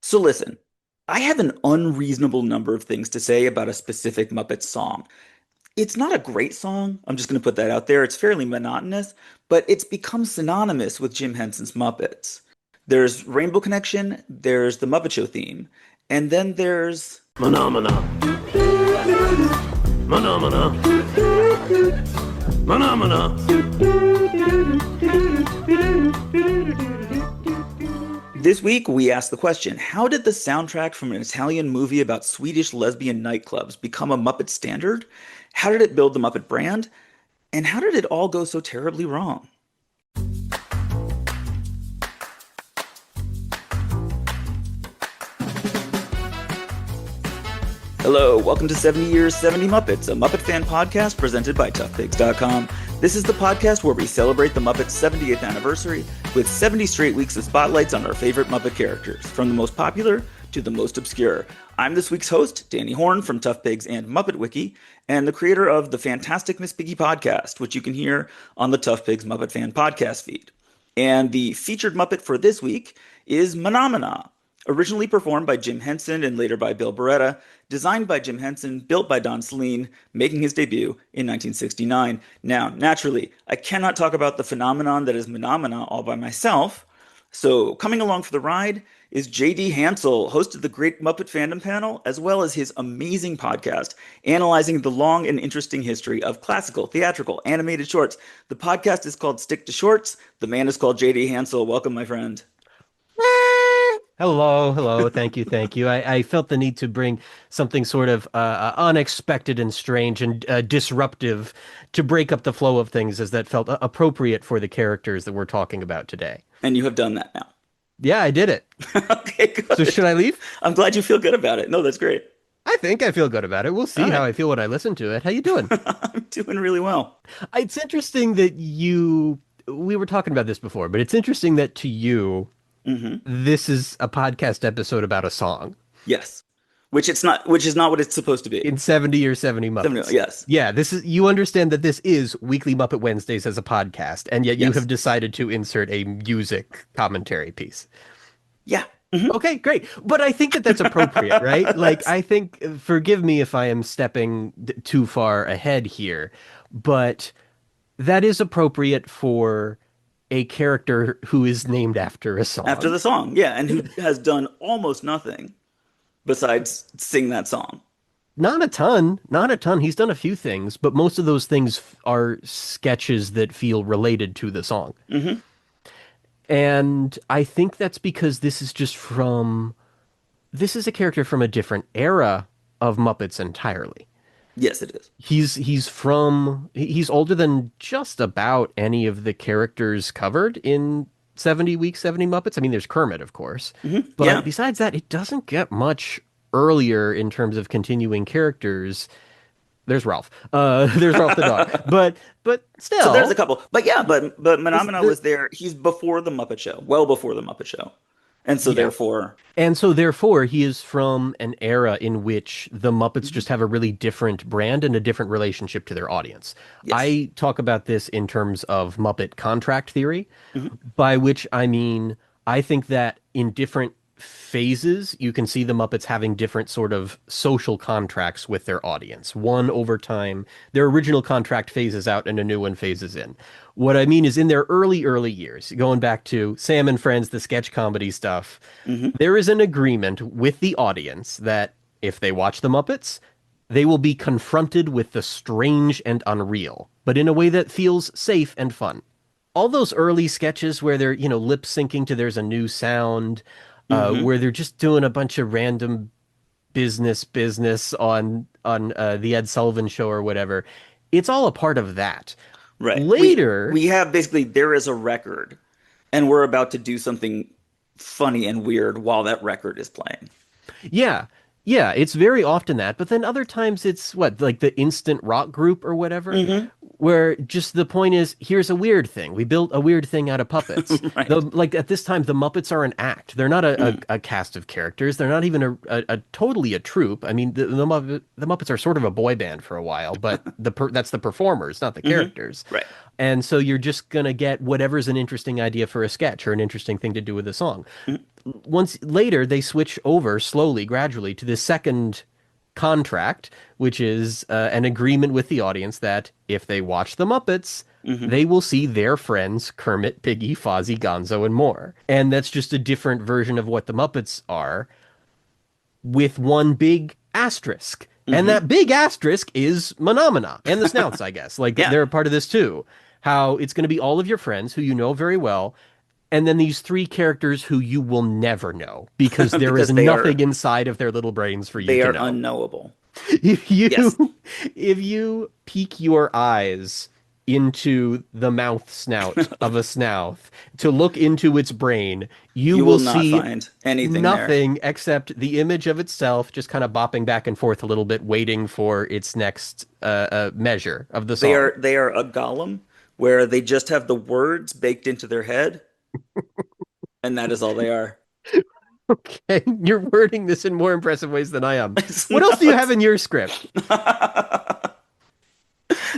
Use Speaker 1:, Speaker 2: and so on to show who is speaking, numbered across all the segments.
Speaker 1: So listen, I have an unreasonable number of things to say about a specific Muppet song. It's not a great song. I'm just going to put that out there. It's fairly monotonous, but it's become synonymous with Jim Henson's Muppets. There's Rainbow Connection, there's the Muppet Show theme, and then there's
Speaker 2: Mahna Mahna. Mahna Mahna. Mahna Mahna.
Speaker 1: This week, we asked the question, how did the soundtrack from an Italian movie about Swedish lesbian nightclubs become a Muppet standard? How did it build the Muppet brand? And how did it all go so terribly wrong? Hello, welcome to 70 Years, 70 Muppets, a Muppet fan podcast presented by toughpigs.com. This is the podcast where we celebrate the Muppets' 70th anniversary with 70 straight weeks of spotlights on our favorite Muppet characters, from the most popular to the most obscure. I'm this week's host, Danny Horn from Tough Pigs and Muppet Wiki, and the creator of the Fantastic Miss Piggy podcast, which you can hear on the Tough Pigs Muppet Fan podcast feed. And the featured Muppet for this week is Mahna Mahna. Originally performed by Jim Henson and later by Bill Beretta, designed by Jim Henson, built by Don Saleen, making his debut in 1969. Now, naturally, I cannot talk about the phenomenon that is Mahna Mahna all by myself. So, coming along for the ride is JD Hansel, host of the Great Muppet Fandom Panel, as well as his amazing podcast, analyzing the long and interesting history of classical, theatrical, animated shorts. The podcast is called Stick to Shorts. The man is called JD Hansel. Welcome, my friend.
Speaker 3: Hello. Thank you. I felt the need to bring something sort of unexpected and strange and disruptive to break up the flow of things as that felt appropriate for the characters that we're talking about today.
Speaker 1: And you have done that now.
Speaker 3: Yeah, I did it.
Speaker 1: Okay, good.
Speaker 3: So should I leave?
Speaker 1: I'm glad you feel good about it. No, that's great.
Speaker 3: I think I feel good about it. We'll see how I feel when I listen to it. How you doing?
Speaker 1: I'm doing really well.
Speaker 3: It's interesting that we were talking about this before, but it's interesting that to you, this is a podcast episode about a song.
Speaker 1: Yes. Which is not what it's supposed to be.
Speaker 3: In 70 or 70 Muppets.
Speaker 1: 70, yes.
Speaker 3: Yeah, you understand that this is Weekly Muppet Wednesdays as a podcast, and yet you have decided to insert a music commentary piece.
Speaker 1: Yeah.
Speaker 3: Okay, great. But I think that that's appropriate, right? Like, I think, forgive me if I am stepping too far ahead here, but that is appropriate for a character who is named after a song.
Speaker 1: After the song, yeah, and who has done almost nothing besides sing that song.
Speaker 3: Not a ton. He's done a few things, but most of those things are sketches that feel related to the song.
Speaker 1: Mm-hmm.
Speaker 3: And I think that's because this is a character from a different era of Muppets entirely.
Speaker 1: Yes, it is.
Speaker 3: He's older than just about any of the characters covered in 70 Weeks, 70 Muppets. I mean, there's Kermit, of course.
Speaker 1: Mm-hmm.
Speaker 3: But besides that, it doesn't get much earlier in terms of continuing characters. There's Ralph. There's Ralph the dog. But still.
Speaker 1: So there's a couple. But yeah, but Mahna Mahna was there. He's before the Muppet Show. Well before the Muppet Show. And so therefore
Speaker 3: he is from an era in which the Muppets just have a really different brand and a different relationship to their audience. Yes. I talk about this in terms of Muppet contract theory, by which I mean, I think that in different phases, you can see the Muppets having different sort of social contracts with their audience. One over time, their original contract phases out and a new one phases in. What I mean is in their early years, going back to Sam and Friends, the sketch comedy stuff, there is an agreement with the audience that if they watch the Muppets, they will be confronted with the strange and unreal, but in a way that feels safe and fun. All those early sketches where they're, lip syncing to There's a New Sound, where they're just doing a bunch of random business on the Ed Sullivan Show or whatever. It's all a part of that.
Speaker 1: Right.
Speaker 3: Later,
Speaker 1: we have basically there is a record, and we're about to do something funny and weird while that record is playing.
Speaker 3: Yeah, it's very often that. But then other times it's like the instant rock group or whatever, where just the point is, here's a weird thing. We built a weird thing out of puppets.
Speaker 1: Right.
Speaker 3: Like at this time, the Muppets are an act. They're not a cast of characters. They're not even a totally a troupe. I mean, the Muppets are sort of a boy band for a while, but that's the performers, not the characters.
Speaker 1: Right.
Speaker 3: And so you're just gonna get whatever's an interesting idea for a sketch or an interesting thing to do with a song. Once later, they switch over slowly, gradually to the second contract, which is an agreement with the audience that if they watch the Muppets, they will see their friends Kermit, Piggy, Fozzie, Gonzo, and more. And that's just a different version of what the Muppets are, with one big asterisk. And that big asterisk is Mahna Mahna and the Snouts, I guess. Like
Speaker 1: Yeah.
Speaker 3: they're a part of this too. How it's going to be all of your friends who you know very well, and then these three characters who you will never know because there is
Speaker 1: Because they
Speaker 3: nothing
Speaker 1: are
Speaker 3: inside of their little brains for you
Speaker 1: they
Speaker 3: to
Speaker 1: are
Speaker 3: know.
Speaker 1: unknowable.
Speaker 3: If you
Speaker 1: Yes.
Speaker 3: if you peek your eyes into the mouth snout of a snouth to look into its brain, you
Speaker 1: You
Speaker 3: will
Speaker 1: will not
Speaker 3: see
Speaker 1: find anything there.
Speaker 3: nothing except the image of itself just kind of bopping back and forth a little bit, waiting for its next measure of the song.
Speaker 1: They are a golem where they just have the words baked into their head, and that is all they are.
Speaker 3: Okay, you're wording this in more impressive ways than I am.
Speaker 1: It's
Speaker 3: What else do you
Speaker 1: not.
Speaker 3: have in your script?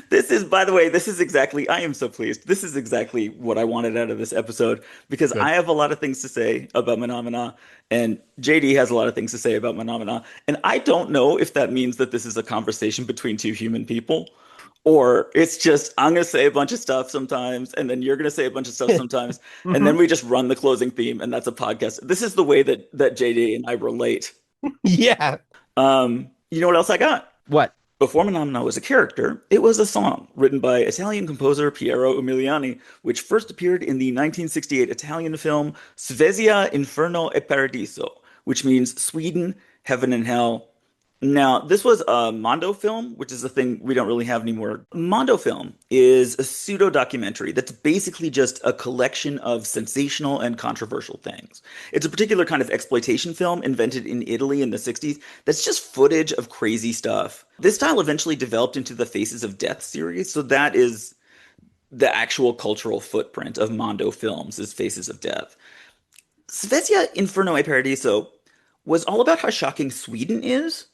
Speaker 1: This is, by the way, this is exactly, I am so pleased. This is exactly what I wanted out of this episode because
Speaker 3: Good.
Speaker 1: I have a lot of things to say about Mahna Mahna, and JD has a lot of things to say about Mahna Mahna. And I don't know if that means that this is a conversation between two human people, or it's just, I'm going to say a bunch of stuff sometimes, and then you're going to say a bunch of stuff sometimes, and
Speaker 3: Hmm.
Speaker 1: then we just run the closing theme, and that's a podcast. This is the way that JD and I relate.
Speaker 3: Yeah.
Speaker 1: You know what else I got?
Speaker 3: What?
Speaker 1: Before Mahna was a character, it was a song written by Italian composer Piero Umiliani, which first appeared in the 1968 Italian film Svezia, Inferno e Paradiso, which means Sweden, Heaven and Hell. Now, this was a Mondo film, which is a thing we don't really have anymore. Mondo film is a pseudo documentary that's basically just a collection of sensational and controversial things. It's a particular kind of exploitation film invented in Italy in the 60s that's just footage of crazy stuff. This style eventually developed into the Faces of Death series, so that is the actual cultural footprint of Mondo films is Faces of Death. Svezia Inferno e Paradiso was all about how shocking Sweden is,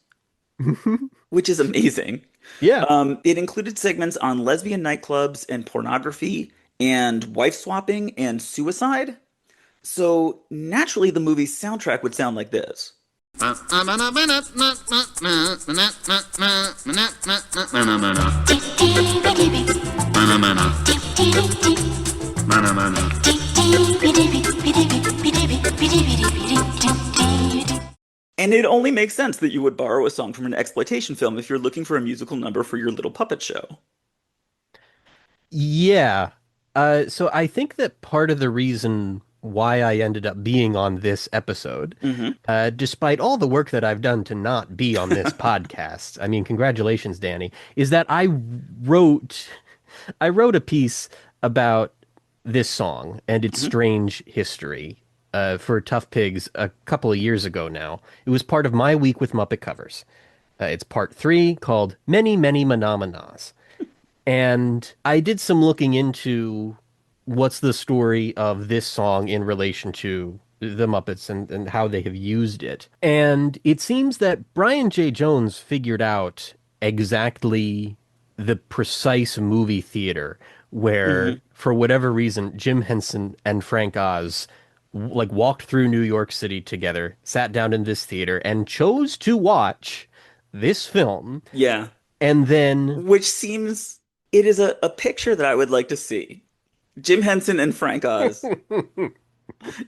Speaker 1: which is amazing.
Speaker 3: Yeah.
Speaker 1: It included segments on lesbian nightclubs and pornography and wife swapping and suicide. So naturally, the movie's soundtrack would sound like this. And it only makes sense that you would borrow a song from an exploitation film if you're looking for a musical number for your little puppet show.
Speaker 3: Yeah. So I think that part of the reason why I ended up being on this episode, despite all the work that I've done to not be on this podcast, I mean, congratulations, Danny, is that I wrote a piece about this song and its strange history for Tough Pigs a couple of years ago now. It was part of my week with Muppet Covers. It's part 3 called Many, Many Mahna Mahnas. And I did some looking into what's the story of this song in relation to the Muppets and how they have used it. And it seems that Brian J. Jones figured out exactly the precise movie theater where, for whatever reason, Jim Henson and Frank Oz like walked through New York City together, sat down in this theater, and chose to watch this film.
Speaker 1: Yeah.
Speaker 3: And then
Speaker 1: Which seems, it is a picture that I would like to see. Jim Henson and Frank Oz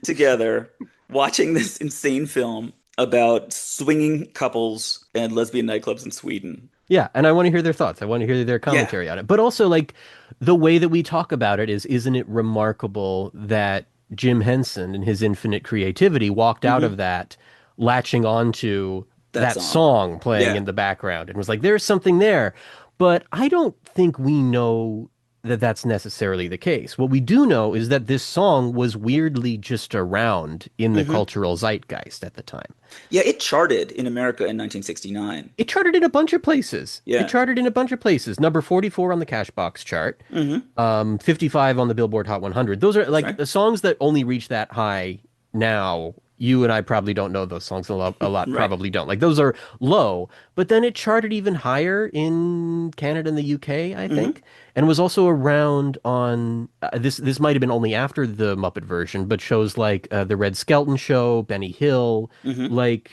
Speaker 1: together watching this insane film about swinging couples and lesbian nightclubs in Sweden.
Speaker 3: yeah, and I want to hear their thoughts. I want to hear their commentary on it. But also, like, the way that we talk about it is, isn't it remarkable that Jim Henson and his infinite creativity walked out of that, latching onto
Speaker 1: That
Speaker 3: that
Speaker 1: song.
Speaker 3: song playing
Speaker 1: Yeah.
Speaker 3: in the background and was like, there's something there. But I don't think we know that that's necessarily the case. What we do know is that this song was weirdly just around in the
Speaker 1: Hmm.
Speaker 3: cultural zeitgeist at the time.
Speaker 1: Yeah, it charted in America in 1969.
Speaker 3: It charted in a bunch of places. It
Speaker 1: Yeah.
Speaker 3: charted in a bunch of places. Number 44 on the Cashbox chart,
Speaker 1: Hmm.
Speaker 3: 55 on the Billboard Hot 100. Those are
Speaker 1: That's
Speaker 3: like
Speaker 1: right.
Speaker 3: the songs that only reach that high now. You and I probably don't know those songs a lot,
Speaker 1: Right.
Speaker 3: probably don't. Like those are low, but then it charted even higher in Canada and the UK, I
Speaker 1: Hmm.
Speaker 3: think, and was also around on this might have been only after the Muppet version, but shows like the Red Skelton Show, Benny Hill,
Speaker 1: Hmm.
Speaker 3: like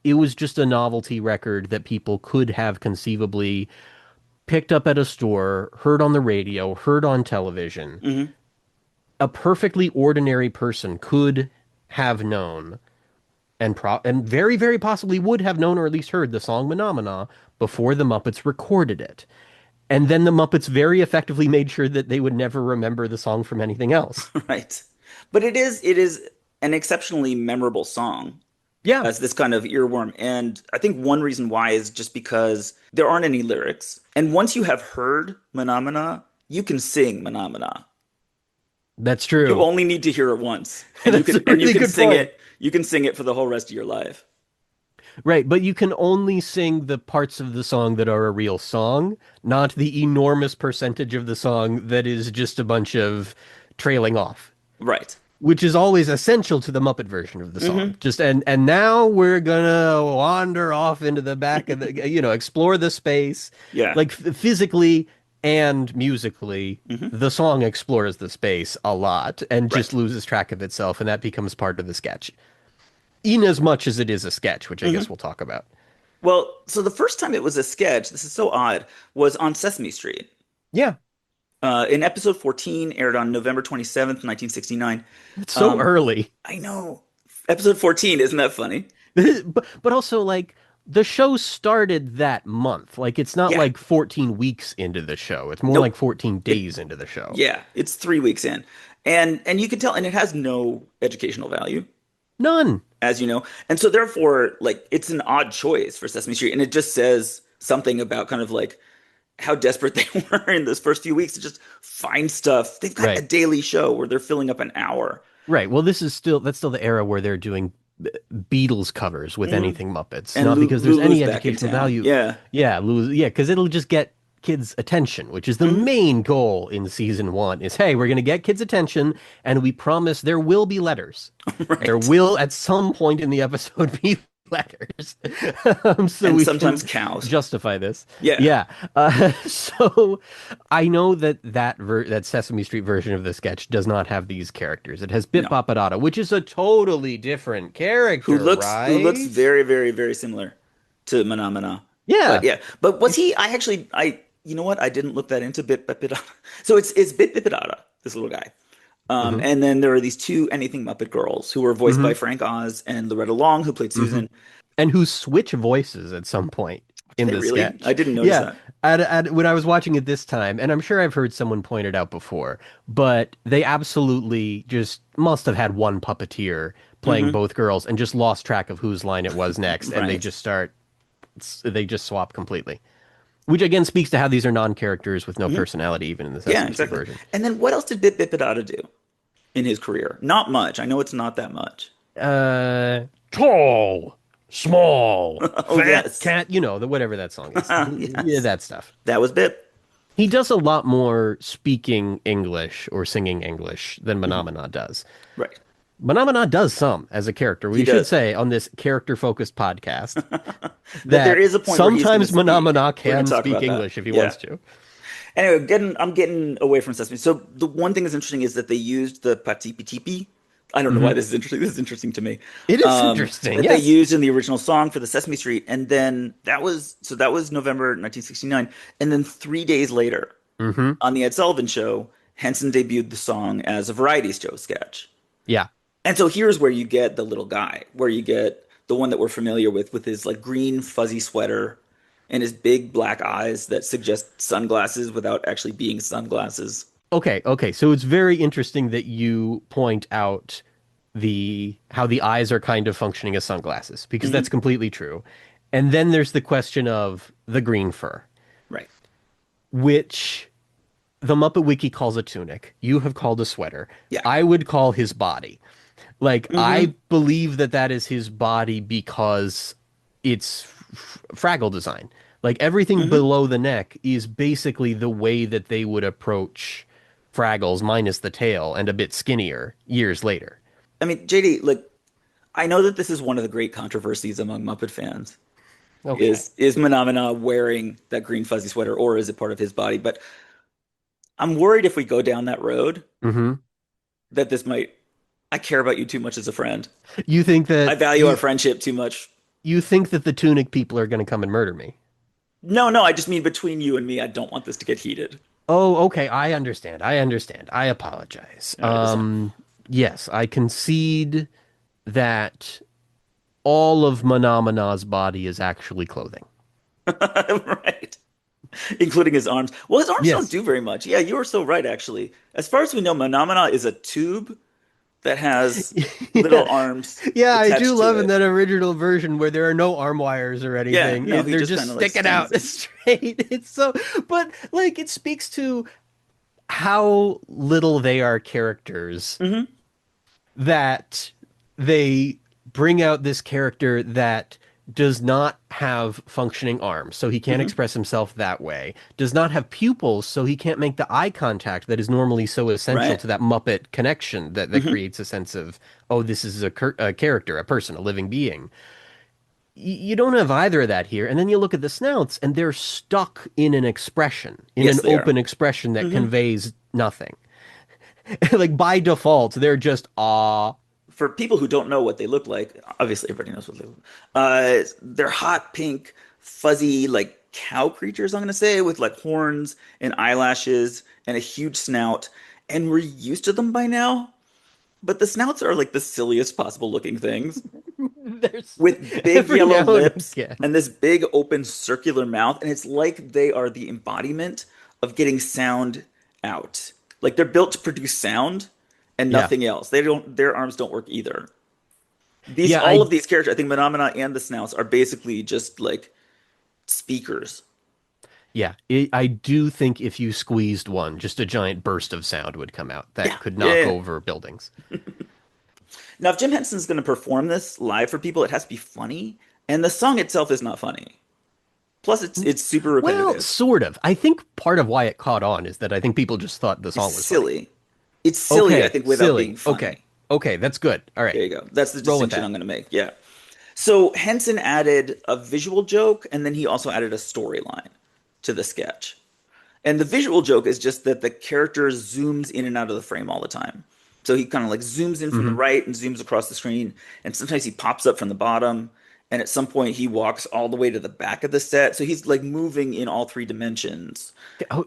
Speaker 3: it was just a novelty record that people could have conceivably picked up at a store, heard on the radio, heard on television.
Speaker 1: Hmm.
Speaker 3: A perfectly ordinary person could have known and very, very possibly would have known or at least heard the song Mahna Mahna before the Muppets recorded it. And then the Muppets very effectively made sure that they would never remember the song from anything else.
Speaker 1: Right. But it is an exceptionally memorable song
Speaker 3: Yeah,
Speaker 1: as this kind of earworm. And I think one reason why is just because there aren't any lyrics. And once you have heard Mahna, you can sing Mahna.
Speaker 3: that's
Speaker 1: You
Speaker 3: true.
Speaker 1: only need to hear it once, and
Speaker 3: That's a
Speaker 1: you
Speaker 3: really
Speaker 1: can
Speaker 3: good
Speaker 1: sing
Speaker 3: point.
Speaker 1: it. You can sing it for the whole rest of your life.
Speaker 3: Right, but you can only sing the parts of the song that are a real song, not the enormous percentage of the song that is just a bunch of trailing off,
Speaker 1: Right.
Speaker 3: which is always essential to the Muppet version of the song.
Speaker 1: Hmm.
Speaker 3: Just and now we're gonna wander off into the back of the, explore the space,
Speaker 1: Yeah.
Speaker 3: like physically and musically.
Speaker 1: Hmm.
Speaker 3: The song explores the space a lot and just
Speaker 1: Right.
Speaker 3: loses track of itself, and that becomes part of the sketch. In as much as it is a sketch, which I guess
Speaker 1: Hmm.
Speaker 3: we'll talk about.
Speaker 1: Well, so the first time it was a sketch, this is so odd, was on Sesame Street.
Speaker 3: Yeah,
Speaker 1: In episode 14, aired on November 27th, 1969.
Speaker 3: it's so
Speaker 1: Um,
Speaker 3: early.
Speaker 1: I know. Episode 14, isn't that funny?
Speaker 3: But also like the show started that month. Like it's not
Speaker 1: Yeah.
Speaker 3: like 14 weeks into the show. It's more like
Speaker 1: Nope.
Speaker 3: 14
Speaker 1: It,
Speaker 3: days into the show.
Speaker 1: yeah, it's 3 weeks in. And you can tell, and it has no educational value,
Speaker 3: None.
Speaker 1: as you know. And so therefore, like, it's an odd choice for Sesame Street. And it just says something about kind of like how desperate they were in those first few weeks to just find stuff. They've got a
Speaker 3: Right.
Speaker 1: daily show where they're filling up an hour.
Speaker 3: Right. Well, that's still the era where they're doing Beatles covers with
Speaker 1: Hmm.
Speaker 3: anything Muppets,
Speaker 1: And
Speaker 3: not because there's
Speaker 1: Lulu's
Speaker 3: any
Speaker 1: back in
Speaker 3: educational
Speaker 1: town.
Speaker 3: value.
Speaker 1: Yeah.
Speaker 3: Yeah, Lulu, yeah, because it'll just get kids' attention, which is the
Speaker 1: Hmm.
Speaker 3: main goal in season one is, hey, we're going to get kids' attention, and we promise there will be letters. There
Speaker 1: Right.
Speaker 3: will, at some point in the episode, be letters. So
Speaker 1: And
Speaker 3: we
Speaker 1: sometimes
Speaker 3: can
Speaker 1: cows.
Speaker 3: justify this.
Speaker 1: Yeah.
Speaker 3: Yeah. So I know that Sesame Street version of the sketch does not have these characters. It has Bit
Speaker 1: No.
Speaker 3: Bop Bidata, which is a totally different character,
Speaker 1: Who looks
Speaker 3: right?
Speaker 1: very, very, very similar to Mana. But
Speaker 3: Yeah.
Speaker 1: yeah, but was he? I you know what? I didn't look that into Bit. So it's Bit Bidata, this little guy.
Speaker 3: Hmm.
Speaker 1: And then there are these two Anything Muppet girls who were voiced
Speaker 3: Hmm.
Speaker 1: by Frank Oz and Loretta Long, who played
Speaker 3: Hmm.
Speaker 1: Susan.
Speaker 3: And who switch voices at some point
Speaker 1: Did
Speaker 3: in
Speaker 1: they
Speaker 3: the
Speaker 1: really? I
Speaker 3: sketch.
Speaker 1: didn't notice
Speaker 3: Yeah.
Speaker 1: that.
Speaker 3: When I was watching it this time, and I'm sure I've heard someone point it out before, but they absolutely just must have had one puppeteer playing
Speaker 1: Hmm.
Speaker 3: both girls and just lost track of whose line it was next, and
Speaker 1: Right.
Speaker 3: they just swap completely. Which again speaks to how these are non-characters with no
Speaker 1: Hmm.
Speaker 3: personality, even in the
Speaker 1: Yeah,
Speaker 3: Sesame Street
Speaker 1: exactly.
Speaker 3: version.
Speaker 1: And then what else did Bit Bidata do in his career? Not much. I know it's not that much.
Speaker 3: Tall, small,
Speaker 1: Oh
Speaker 3: fat
Speaker 1: yes.
Speaker 3: cat, the whatever that song is. Yeah,
Speaker 1: Yes.
Speaker 3: that stuff.
Speaker 1: That was Bit.
Speaker 3: He does a lot more speaking English or singing English than
Speaker 1: Hmm.
Speaker 3: Mahna does.
Speaker 1: Right.
Speaker 3: Mahna does some as a character.
Speaker 1: He
Speaker 3: We should
Speaker 1: does.
Speaker 3: say on this character-focused podcast
Speaker 1: That there
Speaker 3: that
Speaker 1: is a point where he's going to
Speaker 3: sometimes Mahna
Speaker 1: speak.
Speaker 3: Mahna
Speaker 1: We're going
Speaker 3: can
Speaker 1: to talk
Speaker 3: speak
Speaker 1: about that.
Speaker 3: English if he
Speaker 1: Yeah.
Speaker 3: wants to.
Speaker 1: Anyway, I'm getting away from Sesame. So the one thing that's interesting is that they used the patipi tipi. I don't know why
Speaker 3: Mhm.
Speaker 1: this is interesting. This is interesting to me.
Speaker 3: It is interesting,
Speaker 1: That they
Speaker 3: yes.
Speaker 1: used in the original song for the Sesame Street, and then that was November 1969, and then 3 days later
Speaker 3: Hmm.
Speaker 1: on the Ed Sullivan Show, Henson debuted the song as a variety show sketch.
Speaker 3: Yeah.
Speaker 1: And so here's where you get the little guy, where you get the one that we're familiar with his like green fuzzy sweater and his big black eyes that suggest sunglasses without actually being sunglasses.
Speaker 3: Okay. So it's very interesting that you point out how the eyes are kind of functioning as sunglasses, because
Speaker 1: Hmm.
Speaker 3: that's completely true. And then there's the question of the green fur,
Speaker 1: Right.
Speaker 3: which the Muppet Wiki calls a tunic. You have called a sweater.
Speaker 1: Yeah.
Speaker 3: I would call his body. Like,
Speaker 1: Mm-hmm.
Speaker 3: I believe that that is his body because it's Fraggle design. Like, everything
Speaker 1: Mm-hmm.
Speaker 3: below the neck is basically the way that they would approach Fraggles minus the tail and a bit skinnier years later.
Speaker 1: I mean, JD, like, I know that this is one of the great controversies among Muppet fans.
Speaker 3: Okay.
Speaker 1: Is Mahna Mahna wearing that green fuzzy sweater, or is it part of his body? But I'm worried if we go down that road
Speaker 3: Hmm.
Speaker 1: that this might. I care about you too much as a friend.
Speaker 3: You think
Speaker 1: I
Speaker 3: that
Speaker 1: value our friendship too much.
Speaker 3: you think that the tunic people are going to come and murder me?
Speaker 1: No, no, I just mean between you and me, I don't want this to get heated.
Speaker 3: Oh, okay. I understand. I understand. I apologize.
Speaker 1: All right, listen.
Speaker 3: Yes, I concede that all of Manamana's body is actually clothing.
Speaker 1: Right. Including his arms. Well, his arms don't
Speaker 3: Yes.
Speaker 1: do very much. Yeah, you are so right, actually. As far as we know, Mahna is a tube that has little
Speaker 3: Yeah.
Speaker 1: arms
Speaker 3: Yeah, I do
Speaker 1: attached to
Speaker 3: love in
Speaker 1: it.
Speaker 3: that original version where there are no arm wires or
Speaker 1: Yeah,
Speaker 3: anything.
Speaker 1: no, he
Speaker 3: They're
Speaker 1: just
Speaker 3: just
Speaker 1: kind of like
Speaker 3: sticking
Speaker 1: stands
Speaker 3: out
Speaker 1: there.
Speaker 3: straight. It's so, but like it speaks to how little they are characters
Speaker 1: Hmm.
Speaker 3: that they bring out this character that does not have functioning arms, so he can't
Speaker 1: Hmm.
Speaker 3: express himself that way, does not have pupils, so he can't make the eye contact that is normally so essential
Speaker 1: Right.
Speaker 3: to that Muppet connection that
Speaker 1: Hmm.
Speaker 3: creates a sense of, oh, this is a character, a person, a living being. You don't have either of that here. And then you look at the snouts, and they're stuck in an expression, in
Speaker 1: Yes,
Speaker 3: an
Speaker 1: they are.
Speaker 3: open expression that
Speaker 1: Hmm.
Speaker 3: conveys nothing. Like by default, they're just ah.
Speaker 1: For people who don't know what they look like, obviously everybody knows what they look like. They're hot pink, fuzzy, like cow creatures, I'm gonna say, with like horns and eyelashes and a huge snout. And we're used to them by now, but the snouts are like the silliest possible looking things
Speaker 3: There's
Speaker 1: with big
Speaker 3: every
Speaker 1: yellow
Speaker 3: now and
Speaker 1: lips
Speaker 3: again.
Speaker 1: and this big open circular mouth. And it's like they are the embodiment of getting sound out. Like they're built to produce sound and
Speaker 3: Yeah.
Speaker 1: nothing else. They don't, their arms don't work either. These
Speaker 3: Yeah,
Speaker 1: all
Speaker 3: I
Speaker 1: of these characters, I think Phenomena and the Snouts are basically just like speakers.
Speaker 3: I do think if you squeezed one, just a giant burst of sound would come out
Speaker 1: Yeah,
Speaker 3: that could
Speaker 1: yeah,
Speaker 3: knock
Speaker 1: yeah.
Speaker 3: over buildings.
Speaker 1: Now, if Jim Henson's going to perform this live for people, it has to be funny, and the song itself is not funny. Plus, it's super
Speaker 3: Well,
Speaker 1: repetitive.
Speaker 3: sort of. I think part of why it caught on is that I think people just thought the
Speaker 1: It's
Speaker 3: song was funny.
Speaker 1: silly. It's silly, I
Speaker 3: Okay,
Speaker 1: think, without being
Speaker 3: silly. Okay.
Speaker 1: funny.
Speaker 3: Okay, that's good. All right.
Speaker 1: There you go. That's the
Speaker 3: Roll with
Speaker 1: distinction
Speaker 3: that.
Speaker 1: I'm going to make. Yeah. So Henson added a visual joke, and then he also added a storyline to the sketch. And the visual joke is just that the character zooms in and out of the frame all the time. So he kind of like zooms in from the
Speaker 3: Hmm.
Speaker 1: right and zooms across the screen, and sometimes he pops up from the bottom, and at some point he walks all the way to the back of the set. So he's like moving in all three dimensions.
Speaker 3: Oh,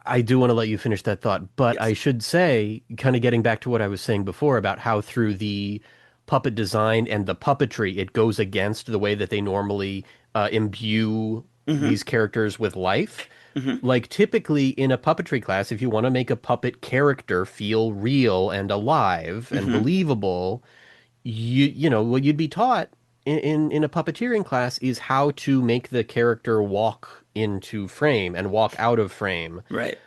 Speaker 3: I do want to let you finish that thought, but I
Speaker 1: Yes.
Speaker 3: should say, kind of getting back to what I was saying before about how through the puppet design and the puppetry, it goes against the way that they normally imbue
Speaker 1: Hmm.
Speaker 3: these characters with life.
Speaker 1: Hmm.
Speaker 3: Like typically in a puppetry class, if you want to make a puppet character feel real and alive and
Speaker 1: Hmm.
Speaker 3: believable, you know what you'd be taught in a puppeteering class is how to make the character walk into frame and walk out of frame
Speaker 1: Right.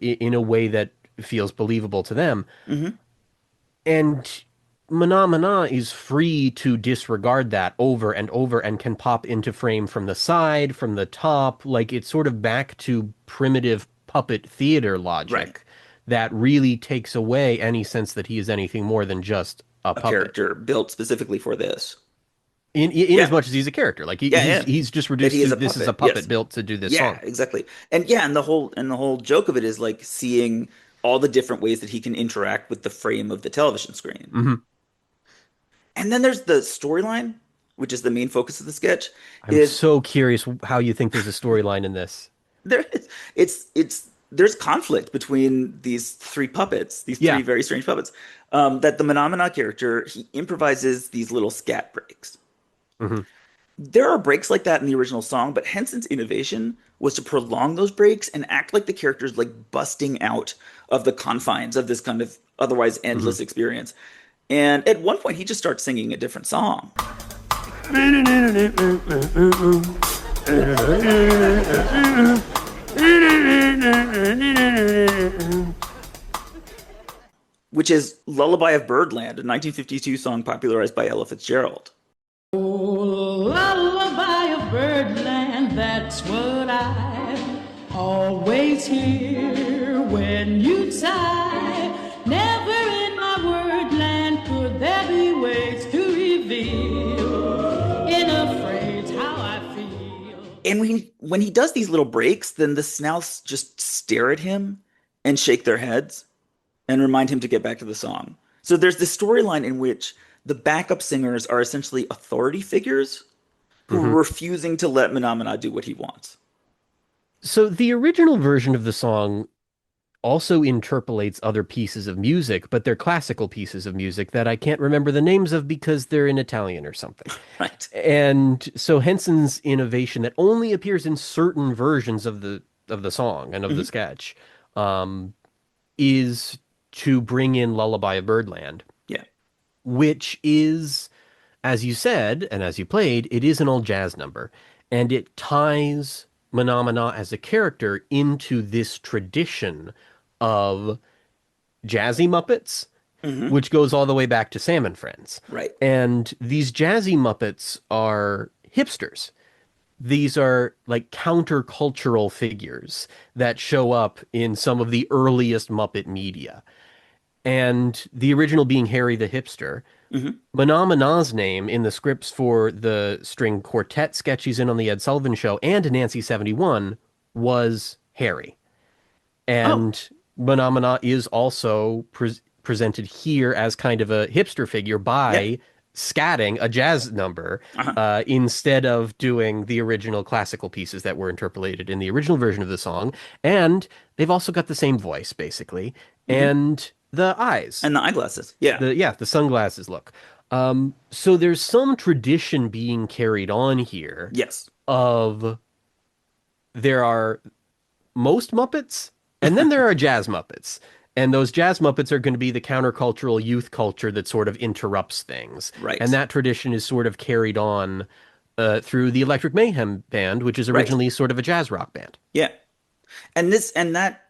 Speaker 3: in a way that feels believable to them.
Speaker 1: Hmm.
Speaker 3: And Mana Mana is free to disregard that over and over and can pop into frame from the side, from the top. Like it's sort of back to primitive puppet theater
Speaker 1: Right.
Speaker 3: logic that really takes away any sense that he is anything more than just a
Speaker 1: A
Speaker 3: puppet.
Speaker 1: character built specifically for this.
Speaker 3: In as
Speaker 1: Yeah.
Speaker 3: much as he's a character, like
Speaker 1: Yeah.
Speaker 3: he's
Speaker 1: Yeah.
Speaker 3: he's just
Speaker 1: That
Speaker 3: reduced
Speaker 1: he is
Speaker 3: to
Speaker 1: a
Speaker 3: this is a
Speaker 1: puppet.
Speaker 3: puppet
Speaker 1: Yes.
Speaker 3: built to do this
Speaker 1: Yeah,
Speaker 3: song.
Speaker 1: exactly. And yeah, and the whole joke of it is like seeing all the different ways that he can interact with the frame of the television screen.
Speaker 3: Hmm.
Speaker 1: And then there's the storyline, which is the main focus of the sketch,
Speaker 3: I'm
Speaker 1: is
Speaker 3: so curious how you think there's a storyline in this.
Speaker 1: there it's there's conflict between these three puppets, these three
Speaker 3: Yeah.
Speaker 1: very strange puppets. That the Phenomena character, he improvises these little scat breaks.
Speaker 3: Hmm.
Speaker 1: There are breaks like that in the original song, but Henson's innovation was to prolong those breaks and act like the character's like busting out of the confines of this kind of otherwise
Speaker 3: Hmm.
Speaker 1: endless experience. And at one point, he just starts singing a different song. which is Lullaby of Birdland, a 1952 song popularized by Ella Fitzgerald.
Speaker 4: Lullaby of birdland, that's what I always hear when you sigh. Never in my wordland could there be ways to reveal in a phrase how I feel.
Speaker 1: And when he does these little breaks, then the Snouths just stare at him and shake their heads and remind him to get back to the song. So there's this storyline in which the backup singers are essentially authority figures who are refusing to let Mahna Mahna do what he wants.
Speaker 3: So the original version of the song also interpolates other pieces of music, but they're classical pieces of music that I can't remember the names of because they're in Italian or something.
Speaker 1: Right.
Speaker 3: And so Henson's innovation that only appears in certain versions of the song and of the sketch is to bring in Lullaby of Birdland,
Speaker 1: Yeah.
Speaker 3: which is, as you said, and as you played, it is an old jazz number. And it ties Mahna Mahna as a character into this tradition of jazzy Muppets, which goes all the way back to Sam and Friends.
Speaker 1: Right.
Speaker 3: And these jazzy Muppets are hipsters. These are like countercultural figures that show up in some of the earliest Muppet media. And the original being Harry the Hipster. Mahna Mahna's name in the scripts for the string quartet sketch he's in on the Ed Sullivan Show and Nancy 71 was Harry. And Mahna Mahna is also presented here as kind of a hipster figure by scatting a jazz number instead of doing the original classical pieces that were interpolated in the original version of the song. And they've also got the same voice, basically. And the eyes.
Speaker 1: And the eyeglasses. Yeah.
Speaker 3: The sunglasses look. So there's some tradition being carried on here
Speaker 1: Yes.
Speaker 3: of there are most Muppets, and then there are jazz Muppets. And those jazz Muppets are going to be the countercultural youth culture that sort of interrupts things.
Speaker 1: Right.
Speaker 3: And that tradition is sort of carried on through the Electric Mayhem Band, which is originally sort of a jazz rock band.
Speaker 1: Yeah. And that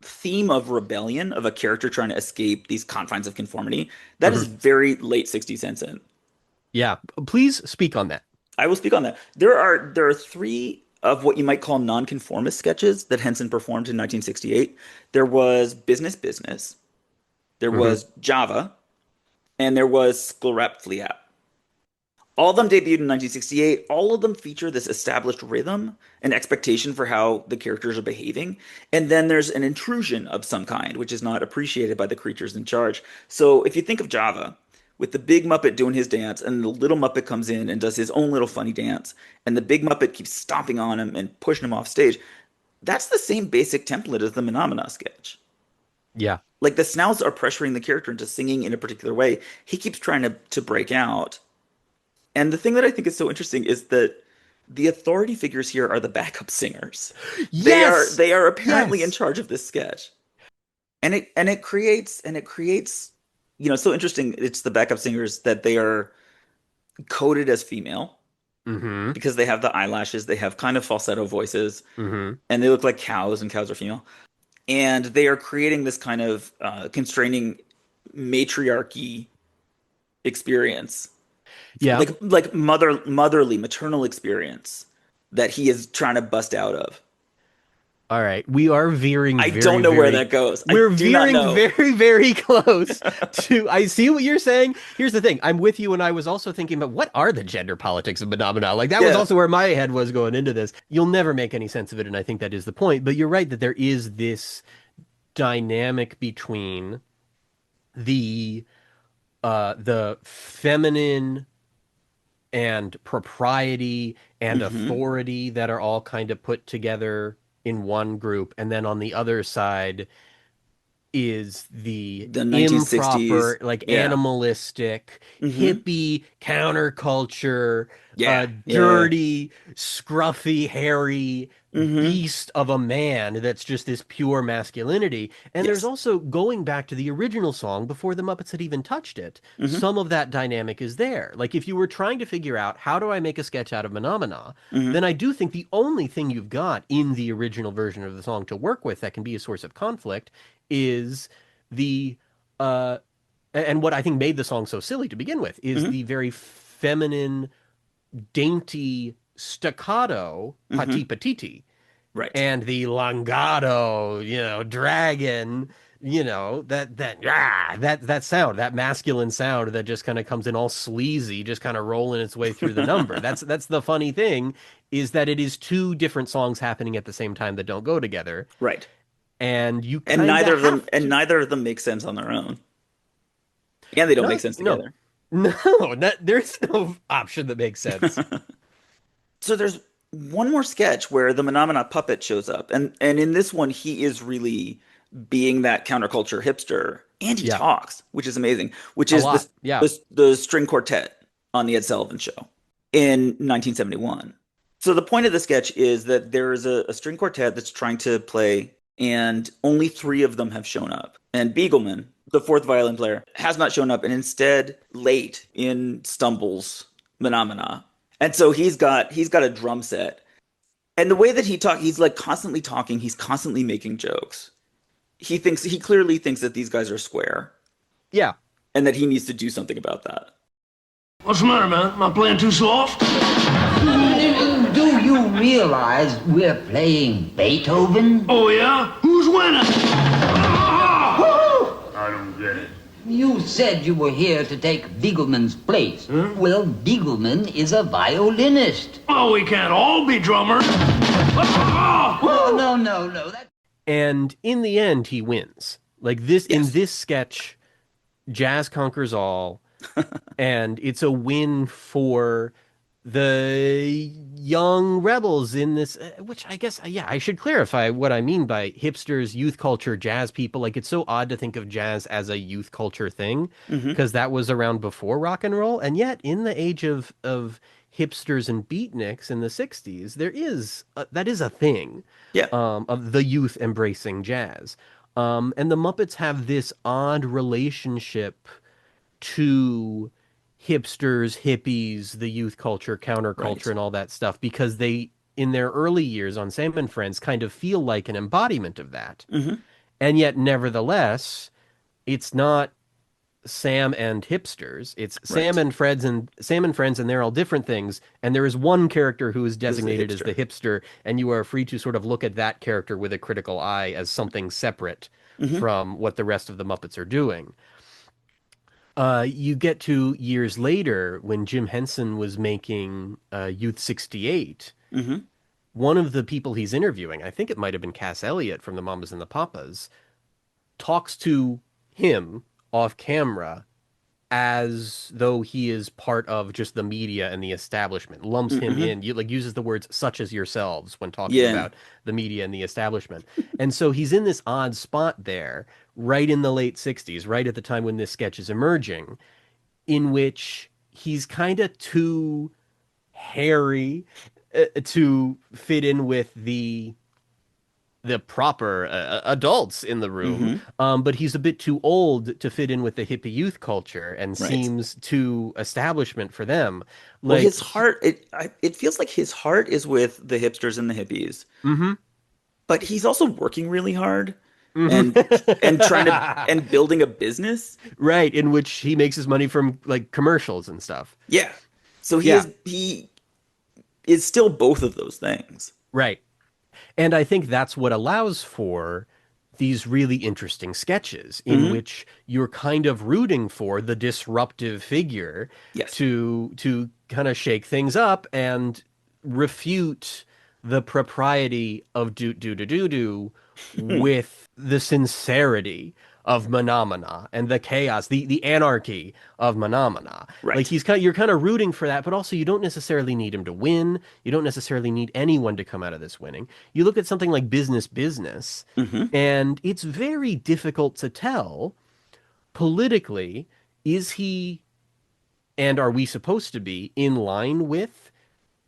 Speaker 1: theme of rebellion, of a character trying to escape these confines of conformity, that is very late 60s Henson.
Speaker 3: Yeah. Please speak on that.
Speaker 1: I will speak on that. There are three of what you might call nonconformist sketches that Henson performed in 1968. There was Business Business, there was Java, and there was Sklarap Fliap. All of them debuted in 1968. All of them feature this established rhythm and expectation for how the characters are behaving. And then there's an intrusion of some kind, which is not appreciated by the creatures in charge. So if you think of Java, with the big Muppet doing his dance, and the little Muppet comes in and does his own little funny dance, and the big Muppet keeps stomping on him and pushing him off stage, that's the same basic template as the Mahna Mahna sketch.
Speaker 3: Yeah.
Speaker 1: Like the Snouths are pressuring the character into singing in a particular way. He keeps trying to break out. And the thing that I think is so interesting is that the authority figures here are the backup singers.
Speaker 3: Yes!
Speaker 1: They are apparently
Speaker 3: Yes!
Speaker 1: in charge of this sketch. And it creates so interesting. It's the backup singers that they are coded as female because they have the eyelashes, they have kind of falsetto voices, and they look like cows, and cows are female. And they are creating this kind of constraining matriarchy experience.
Speaker 3: Yeah.
Speaker 1: Like motherly, maternal experience that he is trying to bust out of.
Speaker 3: All right. We are veering
Speaker 1: I
Speaker 3: very,
Speaker 1: don't know where
Speaker 3: very-
Speaker 1: that goes.
Speaker 3: We're
Speaker 1: I do not
Speaker 3: veering
Speaker 1: know.
Speaker 3: very, very close to. I see what you're saying. Here's the thing. I'm with you, and I was also thinking about what are the gender politics of Mahna Mahna? Like that was
Speaker 1: Yeah.
Speaker 3: also where my head was going into this. You'll never make any sense of it, and I think that is the point. But you're right that there is this dynamic between the feminine and propriety and authority that are all kind of put together in one group, and then on the other side is the
Speaker 1: The 1960s.
Speaker 3: improper, like
Speaker 1: Yeah.
Speaker 3: animalistic,
Speaker 1: Mm-hmm.
Speaker 3: hippie counterculture,
Speaker 1: Yeah. Yeah.
Speaker 3: dirty, scruffy, hairy
Speaker 1: Mm-hmm.
Speaker 3: beast of a man that's just this pure masculinity. And there's
Speaker 1: Yes.
Speaker 3: also, going back to the original song before the Muppets had even touched it,
Speaker 1: Mm-hmm.
Speaker 3: some of that dynamic is there. Like if you were trying to figure out how do I make a sketch out of Mahna Mahna,
Speaker 1: Mm-hmm.
Speaker 3: then I do think the only thing you've got in the original version of the song to work with that can be a source of conflict is the uh and what I think made the song so silly to begin with is
Speaker 1: Mm-hmm.
Speaker 3: the very feminine, dainty staccato
Speaker 1: Mm-hmm.
Speaker 3: pati patiti
Speaker 1: Right.
Speaker 3: and the langado, dragon, that sound, that masculine sound that just kind of comes in all sleazy, just kind of rolling its way through the number. That's the funny thing, is that it is two different songs happening at the same time that don't go together,
Speaker 1: Right.
Speaker 3: and you
Speaker 1: And
Speaker 3: kind of have to.
Speaker 1: neither of them make sense on their own. And they don't make
Speaker 3: No,
Speaker 1: sense
Speaker 3: no,
Speaker 1: together.
Speaker 3: no, there's no option that makes sense.
Speaker 1: So there's one more sketch where the Mahna puppet shows up, and in this one he is really being that counterculture hipster, and he
Speaker 3: Yeah,
Speaker 1: talks, which is amazing. Which
Speaker 3: a
Speaker 1: is
Speaker 3: lot. Yeah,
Speaker 1: the string quartet on the Ed Sullivan Show in 1971. So the point of the sketch is that there is a string quartet that's trying to play, and only three of them have shown up. And Beagleman, the fourth violin player, has not shown up, and instead, late in stumbles Mahna. And so he's got a drum set. And the way that he talks, he's like constantly talking, he's constantly making jokes. He clearly thinks that these guys are square
Speaker 3: yeah.
Speaker 1: and that he needs to do something about that.
Speaker 2: What's the matter, man? Am I playing too soft?
Speaker 5: Do you realize we're playing Beethoven?
Speaker 2: Oh, yeah? Who's winning? I don't get it.
Speaker 5: You said you were here to take Beagleman's place. Well, Beagleman is a violinist.
Speaker 2: Oh, we can't all be drummers.
Speaker 5: No.
Speaker 3: And in the end, he wins. Like this, in
Speaker 1: Yes.
Speaker 3: this sketch, jazz conquers all, and it's a win for the young rebels in this, which I guess, yeah, I should clarify what I mean by hipsters, youth culture, jazz people. Like, it's so odd to think of jazz as a youth culture thing,
Speaker 1: Mm-hmm.
Speaker 3: because that was around before rock and roll. And yet, in the age of hipsters and beatniks in the 60s, that is a thing,
Speaker 1: Yeah.
Speaker 3: of the youth embracing jazz. And the Muppets have this odd relationship to hipsters, hippies, the youth culture, counterculture,
Speaker 1: Right.
Speaker 3: and all that stuff, because they, in their early years on Sam and Friends, kind of feel like an embodiment of that.
Speaker 1: Mm-hmm.
Speaker 3: And yet, nevertheless, it's not Sam and hipsters. It's
Speaker 1: Right.
Speaker 3: Sam and Friends, and they're all different things. And there is one character who is
Speaker 1: Is the
Speaker 3: designated as the
Speaker 1: hipster.
Speaker 3: hipster, and you are free to sort of look at that character with a critical eye as something separate
Speaker 1: Mm-hmm.
Speaker 3: from what the rest of the Muppets are doing. You get to years later when Jim Henson was making Youth 68.
Speaker 1: Mm-hmm.
Speaker 3: One of the people he's interviewing, I think it might have been Cass Elliot from the Mamas and the Papas, talks to him off camera as though he is part of just the media and the establishment, lumps him
Speaker 1: Mm-hmm.
Speaker 3: in, uses the words such as yourselves when talking
Speaker 1: Yeah.
Speaker 3: about the media and the establishment. And so he's in this odd spot there, right in the late 60s, right at the time when this sketch is emerging, in which he's kind of too hairy to fit in with the proper adults in the room,
Speaker 1: Mm-hmm.
Speaker 3: but he's a bit too old to fit in with the hippie youth culture and
Speaker 1: Right.
Speaker 3: seems too establishment for them.
Speaker 1: Well,
Speaker 3: Like,
Speaker 1: his heart, it feels like his heart is with the hipsters and the hippies,
Speaker 3: mm-hmm,
Speaker 1: but he's also working really hard and trying to
Speaker 3: mm-hmm.
Speaker 1: and building a business.
Speaker 3: Right, in which he makes his money from like commercials and stuff.
Speaker 1: Yeah. So
Speaker 3: Yeah,
Speaker 1: he is still both of those things.
Speaker 3: right. And I think that's what allows for these really interesting sketches in
Speaker 1: Mm-hmm.
Speaker 3: which you're kind of rooting for the disruptive figure
Speaker 1: Yes.
Speaker 3: to kind of shake things up and refute the propriety of do do do do do with the sincerity of Mahna Mahna and the chaos, the anarchy of Mahna Mahna.
Speaker 1: Right.
Speaker 3: Like you're kind of rooting for that, but also you don't necessarily need him to win. You don't necessarily need anyone to come out of this winning. You look at something like Business Business, and it's very difficult to tell politically, is he and are we supposed to be in line with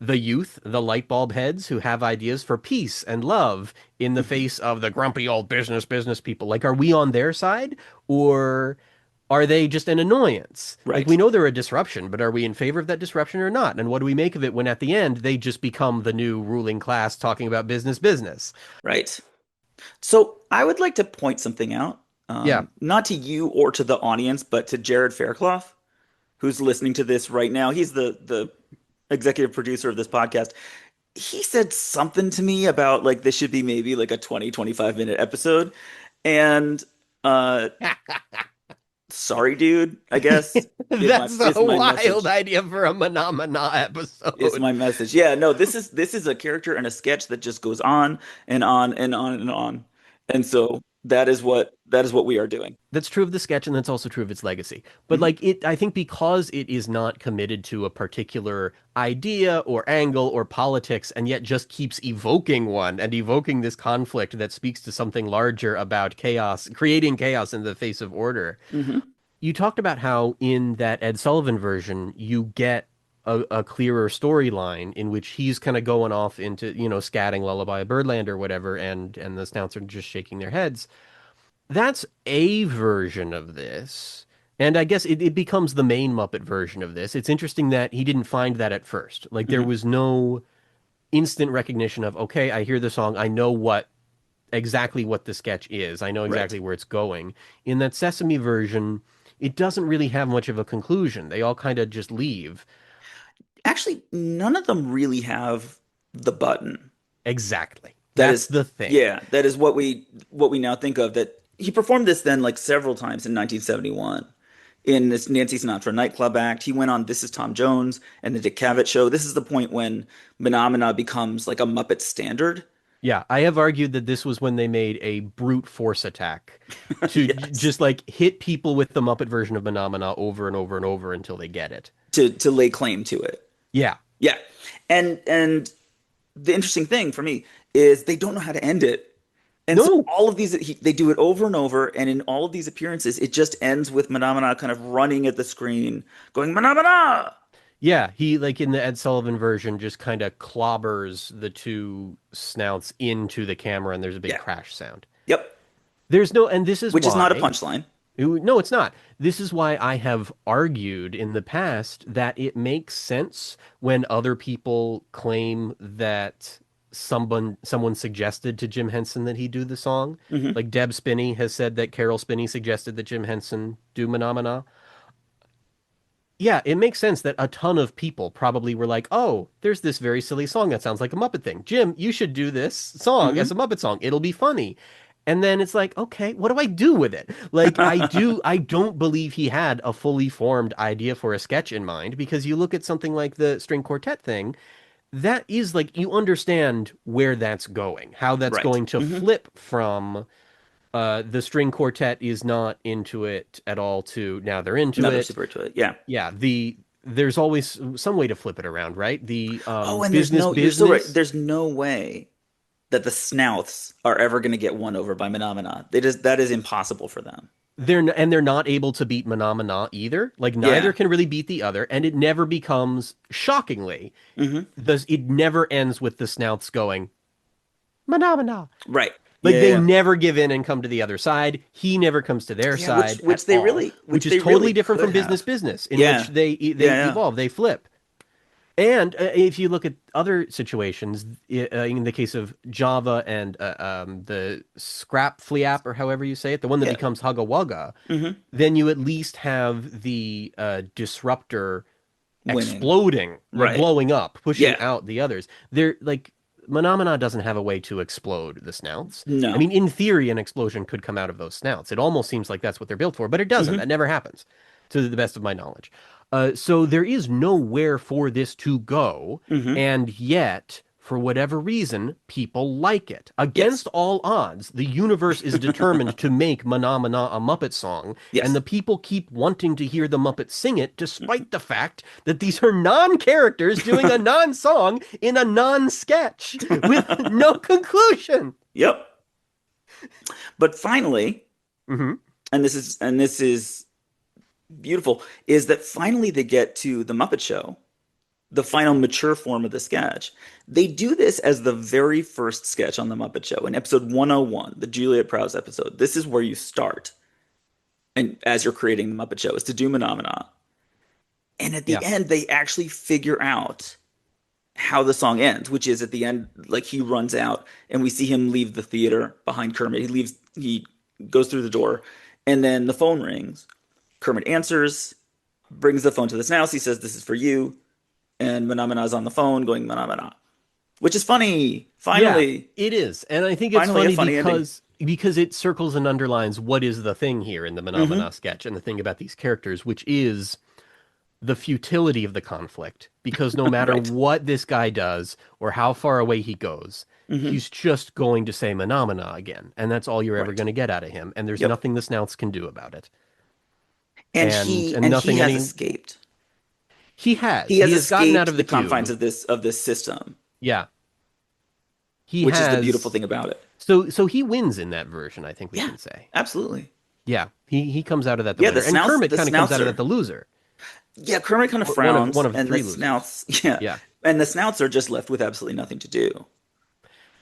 Speaker 3: the youth, the light bulb heads who have ideas for peace and love in the face of the grumpy old business people? Like, are we on their side, or are they just an annoyance?
Speaker 1: Right.
Speaker 3: Like, we know they're a disruption, but are we in favor of that disruption or not? And what do we make of it when at the end they just become the new ruling class talking about business?
Speaker 1: Right. So I would like to point something out.
Speaker 3: Yeah.
Speaker 1: Not to you or to the audience, but to Jared Fairclough, who's listening to this right now. He's the executive producer of this podcast. He said something to me about like this should be maybe like a 25 minute episode. And sorry, dude, I guess.
Speaker 3: That's a wild
Speaker 1: message.
Speaker 3: idea for a Mahna Mahna episode.
Speaker 1: It's my message. Yeah, no, this is a character and a sketch that just goes on and on and on and on. And so that is what we are doing.
Speaker 3: That's true of the sketch, and that's also true of its legacy. But like I think because it is not committed to a particular idea or angle or politics, and yet just keeps evoking one and evoking this conflict that speaks to something larger about chaos, creating chaos in the face of order. You talked about how in that Ed Sullivan version, you get a clearer storyline in which he's kind of going off into, scatting Lullaby of Birdland or whatever, and the Snouts are just shaking their heads. That's a version of this. And I guess it becomes the main Muppet version of this. It's interesting that he didn't find that at first. Like, there was no instant recognition of, okay, I hear the song, I know exactly what the sketch is. I know exactly where it's going. In that Sesame version, it doesn't really have much of a conclusion. They all kind of just leave.
Speaker 1: Actually, none of them really have the button.
Speaker 3: Exactly.
Speaker 1: That's
Speaker 3: the thing.
Speaker 1: Yeah, that is what we now think of. That he performed this then like several times in 1971 in this Nancy Sinatra nightclub act. He went on This Is Tom Jones and the Dick Cavett Show. This is the point when Mahna Mahna becomes like a Muppet standard.
Speaker 3: Yeah, I have argued that this was when they made a brute force attack to just like hit people with the Muppet version of Mahna Mahna over and over and over until they get it.
Speaker 1: To lay claim to it.
Speaker 3: Yeah.
Speaker 1: Yeah. And the interesting thing for me is they don't know how to end it. And so all of these, they do it over and over. And in all of these appearances, it just ends with Mahna Mahna kind of running at the screen, going, Mahna Mahna!
Speaker 3: Yeah, he, like in the Ed Sullivan version, just kind of clobbers the two snouts into the camera, and there's a big crash sound.
Speaker 1: Yep.
Speaker 3: There's no, and this is
Speaker 1: Which
Speaker 3: why,
Speaker 1: is not a punchline.
Speaker 3: No, it's not. This is why I have argued in the past that it makes sense when other people claim that someone suggested to Jim Henson that he do the song. Like Deb Spinney has said that Carol Spinney suggested that Jim Henson do Mahna Mahna. Yeah, it makes sense that a ton of people probably were like, oh, there's this very silly song that sounds like a Muppet thing. Jim, you should do this song as a Muppet song. It'll be funny. And then it's like, okay, what do I do with it? Like, I don't believe he had a fully formed idea for a sketch in mind, because you look at something like the string quartet thing, that is like, you understand where that's going, how that's going to flip from the string quartet is not into it at all to now they're into
Speaker 1: now
Speaker 3: it.
Speaker 1: They're super into it. Yeah.
Speaker 3: Yeah. There's always some way to flip it around, right? The
Speaker 1: and
Speaker 3: business.
Speaker 1: you're so right. There's no way that the Snouths are ever going to get won over by Mahna Mahna. That is impossible for them.
Speaker 3: They're not able to beat Mahna Mahna either. Like, neither can really beat the other, and it never becomes, shockingly, it never ends with the Snouths going Mahna Mahna.
Speaker 1: Right.
Speaker 3: Like, they never give in and come to the other side. He never comes to their side,
Speaker 1: which
Speaker 3: is totally different from business, in which they evolve, they flip. And if you look at other situations, in the case of Java and the Scrap Fliap, or however you say it, the one that becomes Hugga Wugga, then you at least have the disruptor exploding, blowing up, pushing out the others. They're like, Mahna Mahna doesn't have a way to explode the Snouts.
Speaker 1: No.
Speaker 3: I mean, in theory, an explosion could come out of those Snouts. It almost seems like that's what they're built for, but it doesn't. That never happens, to the best of my knowledge. So there is nowhere for this to go, and yet, for whatever reason, people like it. Against
Speaker 1: Yes.
Speaker 3: all odds, the universe is determined to make Mahna Mahna a Muppet song, and
Speaker 1: Yes.
Speaker 3: the people keep wanting to hear the Muppets sing it, despite the fact that these are non-characters doing a non-song in a non-sketch with no conclusion.
Speaker 1: Yep. But finally,
Speaker 3: Mm-hmm.
Speaker 1: and this is beautiful, is that finally they get to the Muppet Show, the final mature form of the sketch. They do this as the very first sketch on the Muppet Show in episode 101, the Juliet Prowse episode. This is where you start, and as you're creating the Muppet Show, is to do Mahna. And at the
Speaker 3: Yeah.
Speaker 1: end, they actually figure out how the song ends, which is at the end, like he runs out and we see him leave the theater behind Kermit. He goes through the door, and then the phone rings. Kermit answers, brings the phone to the Snouse. He says, "This is for you." And Mahna is on the phone going Mahna, which is funny. Finally,
Speaker 3: Yeah, it is. And I think it's
Speaker 1: Finally a
Speaker 3: funny
Speaker 1: funny
Speaker 3: because it circles and underlines what is the thing here in the Mahna Mahna sketch and the thing about these characters, which is the futility of the conflict. Because no matter
Speaker 1: Right.
Speaker 3: what this guy does or how far away he goes, he's just going to say Mahna Mahna again. And that's all you're ever
Speaker 1: Right.
Speaker 3: going to get out of him. And there's
Speaker 1: Yep.
Speaker 3: nothing the Snouts can do about it.
Speaker 1: and
Speaker 3: And
Speaker 1: he
Speaker 3: and
Speaker 1: and
Speaker 3: nothing
Speaker 1: he has
Speaker 3: any
Speaker 1: escaped.
Speaker 3: he has.
Speaker 1: He has
Speaker 3: He has gotten out
Speaker 1: escaped
Speaker 3: of
Speaker 1: the
Speaker 3: the
Speaker 1: confines
Speaker 3: cube.
Speaker 1: of this system,
Speaker 3: Yeah. He
Speaker 1: which
Speaker 3: has
Speaker 1: is the beautiful thing about it.
Speaker 3: So he wins in that version, I think we
Speaker 1: Yeah,
Speaker 3: can say.
Speaker 1: absolutely.
Speaker 3: Yeah, he comes out of that the
Speaker 1: Yeah,
Speaker 3: winner, and Kermit
Speaker 1: the
Speaker 3: kind of comes out of
Speaker 1: Snouts
Speaker 3: that the loser.
Speaker 1: yeah, Kermit kind of
Speaker 3: One of
Speaker 1: frowns,
Speaker 3: one of
Speaker 1: and the
Speaker 3: three losers.
Speaker 1: Snouts, yeah,
Speaker 3: Yeah,
Speaker 1: and the Snouts are just left with absolutely nothing to do.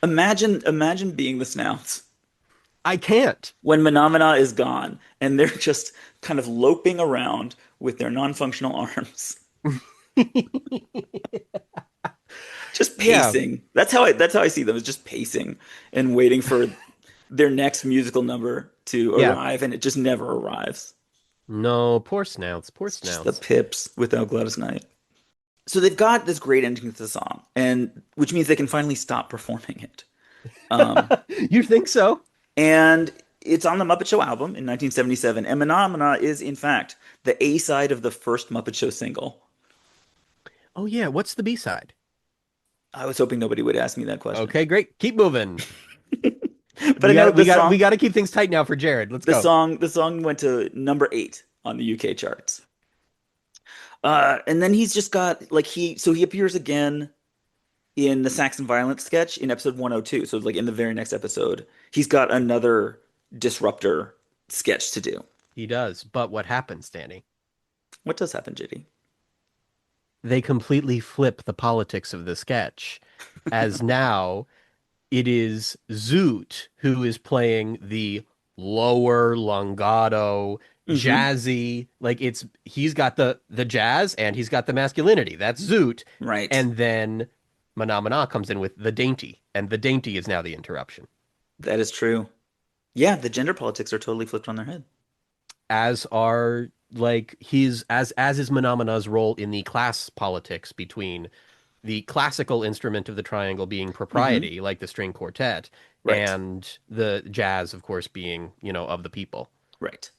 Speaker 1: Imagine being the Snouts
Speaker 3: I can't.
Speaker 1: when Mahna is gone, and they're just kind of loping around with their non-functional arms, just
Speaker 3: Yeah,
Speaker 1: pacing. That's how I see them, is just pacing and waiting for their next musical number to
Speaker 3: yeah.
Speaker 1: arrive, and it just never arrives.
Speaker 3: No, poor Snouts, poor
Speaker 1: Just the
Speaker 3: Snouts.
Speaker 1: Pips without Gladys Knight. So they've got this great ending to the song, and which means they can finally stop performing it.
Speaker 3: You think so?
Speaker 1: And it's on the Muppet Show album in 1977, and Mahna is in fact the A side of the first Muppet Show single.
Speaker 3: Oh yeah, what's the B-side?
Speaker 1: I was hoping nobody would ask me that question.
Speaker 3: Okay, great. Keep moving.
Speaker 1: But I know
Speaker 3: We got to keep things tight now for Jared. Let's go.
Speaker 1: the song went to number 8 on the UK charts. And then he's just got like he appears again in the Saxon Violence sketch in episode 102. So like in the very next episode, he's got another disruptor sketch to do.
Speaker 3: He does. But what happens, Danny?
Speaker 1: What does happen, JD?
Speaker 3: They completely flip the politics of the sketch, as now it is Zoot who is playing the lower legato, jazzy, like he's got the jazz and he's got the masculinity. That's Zoot.
Speaker 1: Right.
Speaker 3: And then Mahna Mahna comes in with the dainty, and the dainty is now the interruption.
Speaker 1: That is true. Yeah, the gender politics are totally flipped on their head.
Speaker 3: As are like as is Mahna Mahna's role in the class politics between the classical instrument of the triangle being propriety, like the string quartet,
Speaker 1: Right.
Speaker 3: and the jazz, of course, being, of the people.
Speaker 1: Right.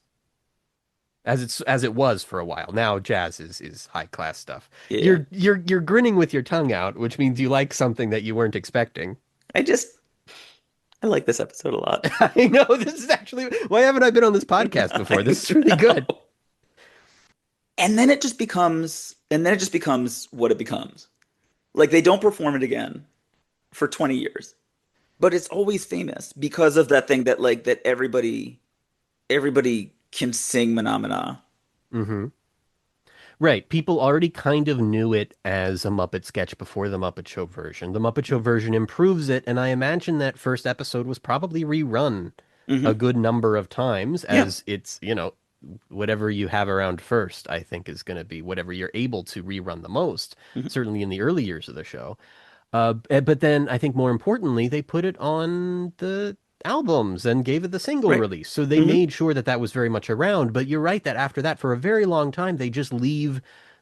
Speaker 3: As it was for a while. Now jazz is high class stuff.
Speaker 1: Yeah.
Speaker 3: You're grinning with your tongue out, which means you like something that you weren't expecting.
Speaker 1: I like this episode a lot.
Speaker 3: I know, this is actually why haven't I been on this podcast before? This is really good.
Speaker 1: And then it just becomes what it becomes. Like they don't perform it again for 20 years. But it's always famous because of that thing that everybody can sing Mahna Mahna.
Speaker 3: Mm-hmm. Right. People already kind of knew it as a Muppet sketch before the Muppet Show version. The Muppet Show version improves it, and I imagine that first episode was probably rerun a good number of times, as it's, whatever you have around first, I think is going to be whatever you're able to rerun the most, certainly in the early years of the show. But then I think more importantly, they put it on the albums and gave it the single release. So they made sure that was very much around. But you're right that after that, for a very long time, they just leave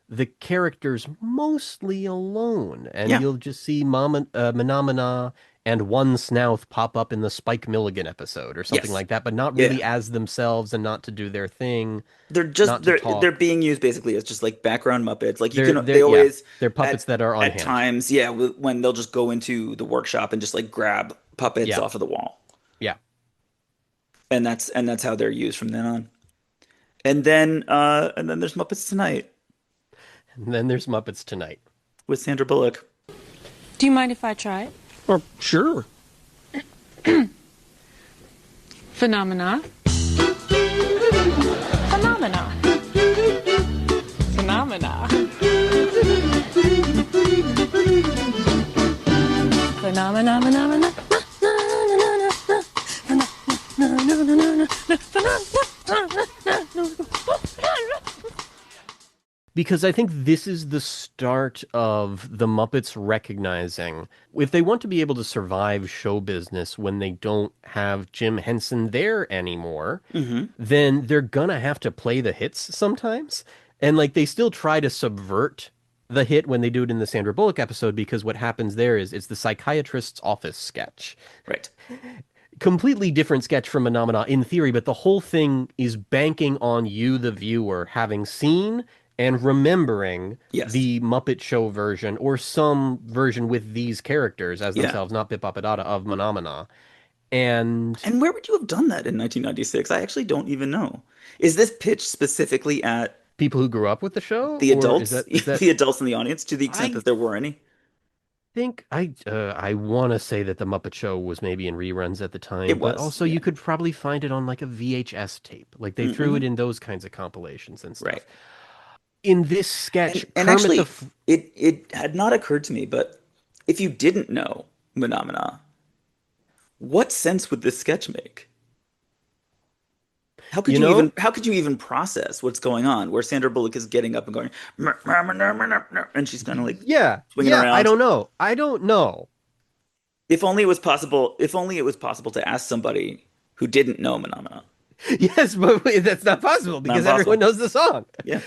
Speaker 3: the characters mostly alone. And you'll just see Mahna Mahna and one Snouth pop up in the Spike Milligan episode or something
Speaker 1: Yes.
Speaker 3: like that, but not
Speaker 1: Yeah.
Speaker 3: really as themselves and not to do their thing,
Speaker 1: They're just
Speaker 3: not to
Speaker 1: they're
Speaker 3: talk.
Speaker 1: being used basically as just like background Muppets. Like you
Speaker 3: They're
Speaker 1: can
Speaker 3: they're
Speaker 1: they
Speaker 3: yeah,
Speaker 1: always
Speaker 3: they're puppets
Speaker 1: at
Speaker 3: that are on
Speaker 1: at
Speaker 3: hand.
Speaker 1: times, yeah, when they'll just go into the workshop and just like grab puppets
Speaker 3: Yeah,
Speaker 1: off of the wall.
Speaker 3: yeah.
Speaker 1: And that's how they're used from then on. And then there's Muppets Tonight
Speaker 3: And then there's Muppets Tonight.
Speaker 1: with Sandra Bullock.
Speaker 6: Do you mind if I try it?
Speaker 3: Oh, sure.
Speaker 6: Phenomena. Phenomena. Phenomena. Phenomena, phenomena.
Speaker 3: Because I think this is the start of the Muppets recognizing if they want to be able to survive show business when they don't have Jim Henson there anymore, then they're gonna have to play the hits sometimes. And like they still try to subvert the hit when they do it in the Sandra Bullock episode because what happens there is it's the psychiatrist's office sketch.
Speaker 1: Right.
Speaker 3: Completely different sketch from Phenomena in theory, but the whole thing is banking on you, the viewer, having seen and remembering
Speaker 1: Yes.
Speaker 3: the Muppet Show version or some version with these characters as
Speaker 1: Yeah.
Speaker 3: themselves, not Bip Bop Dada, of Phenomena. And
Speaker 1: And where would you have done that in 1996? I actually don't even know. Is this pitched specifically at
Speaker 3: people who grew up with the show,
Speaker 1: the
Speaker 3: or
Speaker 1: adults,
Speaker 3: is that
Speaker 1: the adults in the audience, to the extent
Speaker 3: I
Speaker 1: that there were any?
Speaker 3: think I want to say that the Muppet Show was maybe in reruns at the time,
Speaker 1: It
Speaker 3: but
Speaker 1: was,
Speaker 3: also
Speaker 1: yeah.
Speaker 3: you could probably find it on like a VHS tape. Like they threw it in those kinds of compilations and stuff.
Speaker 1: Right.
Speaker 3: In this sketch,
Speaker 1: And
Speaker 3: Kermit
Speaker 1: actually,
Speaker 3: the F-
Speaker 1: it had not occurred to me, but if you didn't know Phenomena, what sense would this sketch make? How could
Speaker 3: You
Speaker 1: you
Speaker 3: know?
Speaker 1: even how could you even process what's going on? Where Sandra Bullock is getting up and going, "Mer- mer- mer- mer- mer- mer," and she's kind of like
Speaker 3: Yeah,
Speaker 1: swinging
Speaker 3: yeah, I
Speaker 1: around.
Speaker 3: don't know. I don't know.
Speaker 1: If only it was possible. If only it was possible to ask somebody who didn't know Phenomena.
Speaker 3: Yes, but wait, that's not possible
Speaker 1: Not
Speaker 3: because
Speaker 1: possible.
Speaker 3: everyone knows the song.
Speaker 1: Yeah.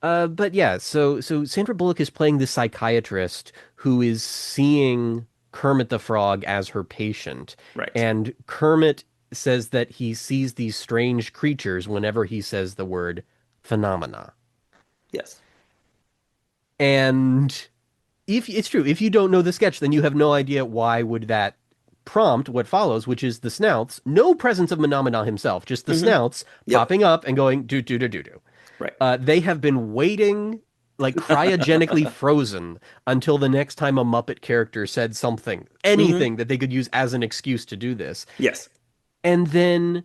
Speaker 3: um, but yeah, so Sandra Bullock is playing the psychiatrist who is seeing Kermit the Frog as her patient.
Speaker 1: Right.
Speaker 3: And Kermit says that he sees these strange creatures whenever he says the word phenomena.
Speaker 1: Yes.
Speaker 3: And if it's true, if you don't know the sketch, then you have no idea why would that prompt what follows, which is the Snouts, no presence of Phenomena himself, just the Snouts
Speaker 1: Yep.
Speaker 3: popping up and going do do do do do.
Speaker 1: Right.
Speaker 3: They have been waiting, like cryogenically frozen, until the next time a Muppet character said something, anything that they could use as an excuse to do this.
Speaker 1: Yes.
Speaker 3: And then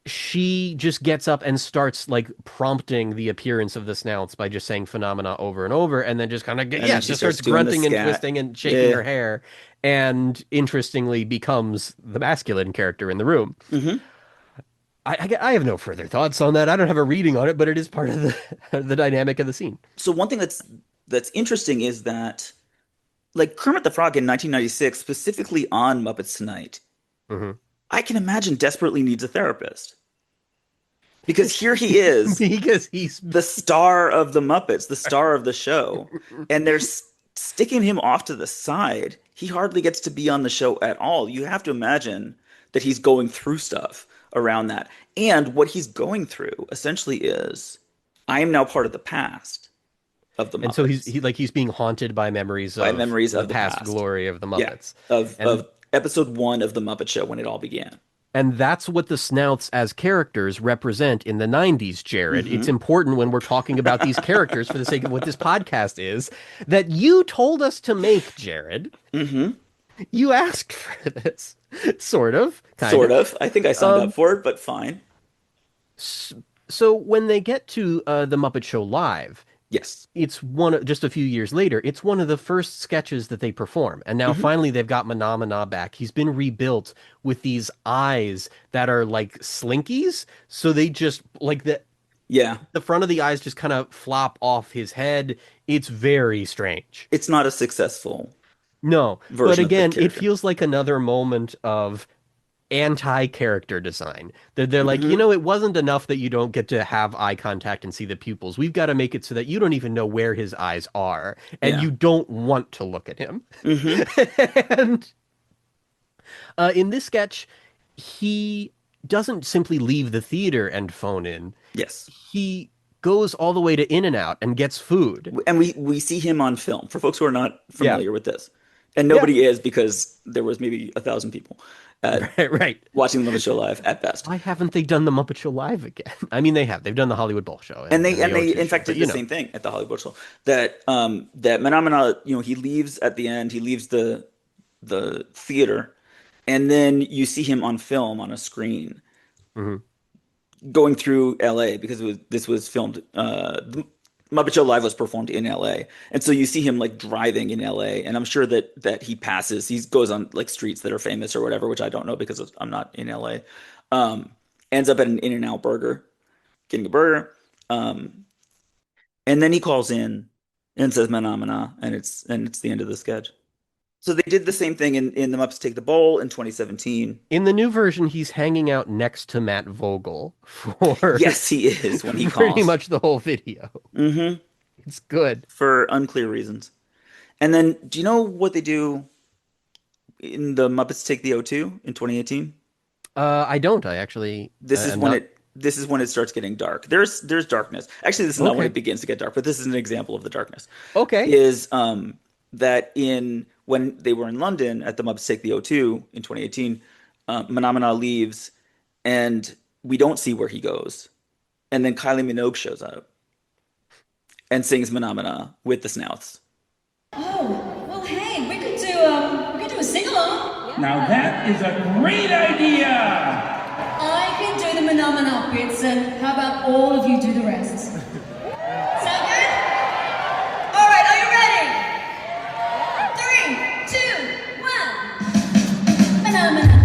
Speaker 3: she just gets up and starts like prompting the appearance of the Snouts by just saying phenomena over and over, and then just kind of
Speaker 1: then
Speaker 3: just
Speaker 1: she
Speaker 3: starts
Speaker 1: starts doing the
Speaker 3: grunting and
Speaker 1: scat.
Speaker 3: twisting and shaking
Speaker 1: Yeah.
Speaker 3: her hair, and interestingly becomes the masculine character in the room. I have no further thoughts on that. I don't have a reading on it, but it is part of the the dynamic of the scene.
Speaker 1: So one thing that's interesting is that, like Kermit the Frog in 1996, specifically on Muppets Tonight, I can imagine desperately needs a therapist because here he is,
Speaker 3: Because he's
Speaker 1: the star of the Muppets, the star of the show, and they're sticking him off to the side. He hardly gets to be on the show at all. You have to imagine that he's going through stuff around that. And what he's going through essentially is, I am now part of the past of the Muppets.
Speaker 3: and so he's being haunted by memories
Speaker 1: By
Speaker 3: of
Speaker 1: memories
Speaker 3: the
Speaker 1: of the
Speaker 3: past
Speaker 1: past.
Speaker 3: glory of the
Speaker 1: Yeah,
Speaker 3: Muppets.
Speaker 1: of episode 1 of the Muppet Show when it all began.
Speaker 3: And that's what the Snouts as characters represent in the 90s, Jared. It's important when we're talking about these characters for the sake of what this podcast is, that you told us to make, Jared. You asked for this. Sort of.
Speaker 1: Sort of. I think I signed up for it, but fine.
Speaker 3: So when they get to the Muppet Show Live,
Speaker 1: Yes.
Speaker 3: it's just a few years later, it's one of the first sketches that they perform. And now finally they've got Mahna back. He's been rebuilt with these eyes that are like slinkies. So they just like
Speaker 1: Yeah.
Speaker 3: the front of the eyes just kind of flop off his head. It's very strange.
Speaker 1: It's not a successful.
Speaker 3: No,
Speaker 1: Version
Speaker 3: but
Speaker 1: of the
Speaker 3: again, it
Speaker 1: character.
Speaker 3: feels like another moment of anti-character design. They're like, it wasn't enough that you don't get to have eye contact and see the pupils. We've got to make it so that you don't even know where his eyes are, and
Speaker 1: Yeah.
Speaker 3: you don't want to look at him.
Speaker 1: Hmm.
Speaker 3: And in this sketch, he doesn't simply leave the theater and phone in.
Speaker 1: Yes.
Speaker 3: He goes all the way to In-N-Out and gets food.
Speaker 1: And we see him on film for folks who are not
Speaker 3: Yeah.
Speaker 1: familiar with this. And
Speaker 3: Yeah.
Speaker 1: nobody is because there was maybe 1,000 people
Speaker 3: Right.
Speaker 1: watching the Muppet Show live at best.
Speaker 3: Why haven't they done the Muppet Show live again? I mean, they have. They've done the Hollywood Bowl show,
Speaker 1: And they
Speaker 3: the O2
Speaker 1: in fact
Speaker 3: show,
Speaker 1: did
Speaker 3: but,
Speaker 1: the same thing at the Hollywood Show. That Mahna, he leaves at the end. He leaves the theater, and then you see him on film on a screen
Speaker 3: Mhm.
Speaker 1: going through LA because this was filmed. The Muppet Show Live was performed in LA, and so you see him like driving in LA, and I'm sure that he goes on like streets that are famous or whatever, which I don't know because I'm not in LA. Ends up at an In-N-Out burger, getting a burger, and then he calls in and says "Mana Mana," and it's the end of the sketch. So they did the same thing in the Muppets Take the Bowl in 2017.
Speaker 3: In the new version, he's hanging out next to Matt Vogel for
Speaker 1: Yes, he is when he
Speaker 3: pretty
Speaker 1: calls.
Speaker 3: much the whole video.
Speaker 1: Hmm.
Speaker 3: It's good.
Speaker 1: For unclear reasons. And then, do you know what they do in the Muppets Take the O2 in 2018?
Speaker 3: I don't. I actually.
Speaker 1: This is
Speaker 3: am
Speaker 1: when
Speaker 3: not...
Speaker 1: this is when it starts getting dark. There's darkness. Actually, this is not when
Speaker 3: Okay.
Speaker 1: it begins to get dark, but this is an example of the darkness.
Speaker 3: Okay.
Speaker 1: Is that when they were in London at the Muppets Take the O2 in 2018, Mahna Mahna leaves, and we don't see where he goes, and then Kylie Minogue shows up and sings Mahna Mahna with the Snouths.
Speaker 7: Oh, well, hey, we could do a sing-along.
Speaker 8: Now that is a great idea!
Speaker 7: I can do the Mahna Mahna bits, and how about all of you do the rest? Sound good? All right, are you ready? 3, 2, 1. Mahna Mahna.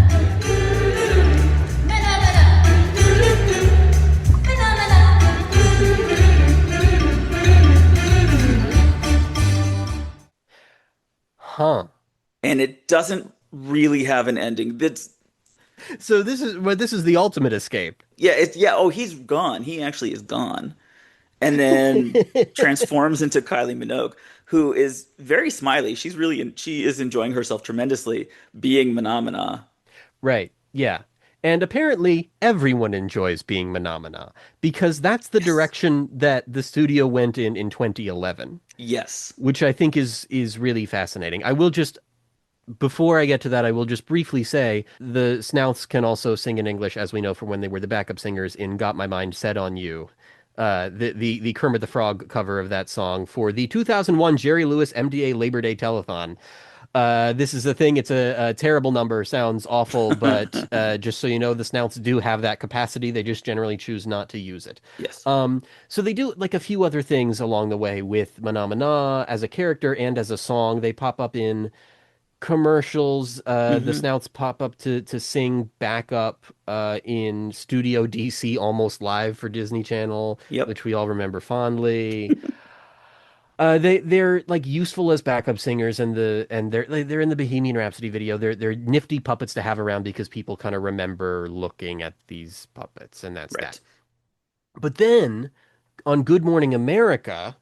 Speaker 7: Mahna Mahna. Mahna Mahna.
Speaker 3: Huh.
Speaker 1: And it doesn't really have an ending.
Speaker 3: So this is the ultimate escape.
Speaker 1: Oh, he's gone. He actually is gone, and then transforms into Kylie Minogue, who is very smiley. She is enjoying herself tremendously being Mahna Mahna.
Speaker 3: Right. Yeah. And apparently everyone enjoys being Mahna Mahna because that's the direction that the studio went in 2011.
Speaker 1: Yes.
Speaker 3: Which I think is really fascinating. Before I get to that, I will just briefly say the Snouths can also sing in English, as we know from when they were the backup singers in Got My Mind Set on You. The Kermit the Frog cover of that song for the 2001 Jerry Lewis MDA Labor Day Telethon. This is the thing. It's a terrible number. Sounds awful, but just so you know, the Snouths do have that capacity. They just generally choose not to use it.
Speaker 1: Yes.
Speaker 3: So they do like a few other things along the way with Mahna Mahna as a character and as a song. They pop up in commercials. The Snouts pop up to sing backup in Studio DC Almost Live for Disney Channel,
Speaker 1: Yep.
Speaker 3: which we all remember fondly. They're like useful as backup singers, and they're in the Bohemian Rhapsody video. They're nifty puppets to have around because people kind of remember looking at these puppets, and that's
Speaker 1: Right.
Speaker 3: that. But then on Good Morning America,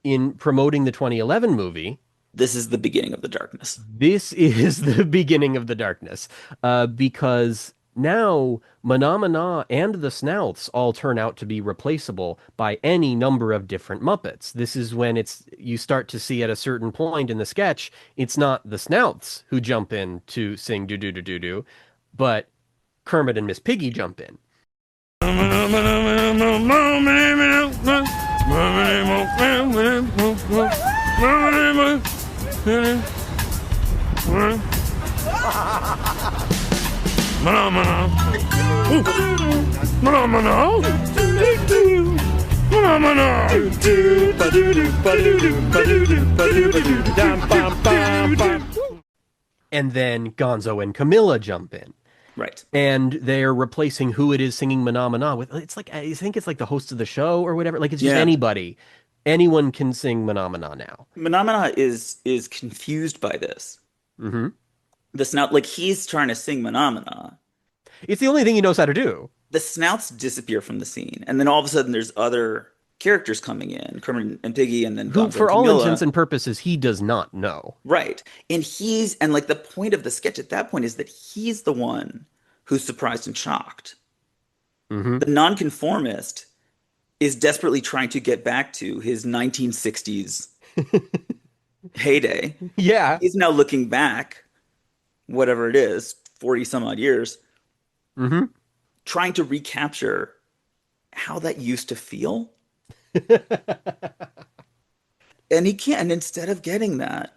Speaker 3: in promoting the 2011 movie,
Speaker 1: This is the beginning of the darkness.
Speaker 3: this is the beginning of the darkness, because now Mahna Mahna and the Snouths all turn out to be replaceable by any number of different Muppets. This is when you start to see at a certain point in the sketch, it's not the Snouths who jump in to sing do do do do do, but Kermit and Miss Piggy jump in. And then Gonzo and Camilla jump in.
Speaker 1: Right.
Speaker 3: And they're replacing who it is singing Mahna Mahna with. It's like, I think it's like the host of the show or whatever. Like, it's just
Speaker 1: Yeah.
Speaker 3: anybody. Anyone can sing Mahna Mahna now.
Speaker 1: Mahna Mahna is confused by this.
Speaker 3: Hmm.
Speaker 1: The Snout, like he's trying to sing Mahna Mahna.
Speaker 3: It's the only thing he knows how to do.
Speaker 1: The Snouts disappear from the scene, and then all of a sudden there's other characters coming in, Kermit and Piggy, and then
Speaker 3: Who,
Speaker 1: Gonzo and
Speaker 3: for all intents
Speaker 1: Camilla.
Speaker 3: and purposes, he does not know.
Speaker 1: Right. And like the point of the sketch at that point is that he's the one who's surprised and shocked.
Speaker 3: Hmm.
Speaker 1: The nonconformist is desperately trying to get back to his 1960s heyday.
Speaker 3: Yeah.
Speaker 1: He's now looking back, whatever it is, 40 some odd years,
Speaker 3: Hmm.
Speaker 1: trying to recapture how that used to feel. And he can't. And instead of getting that,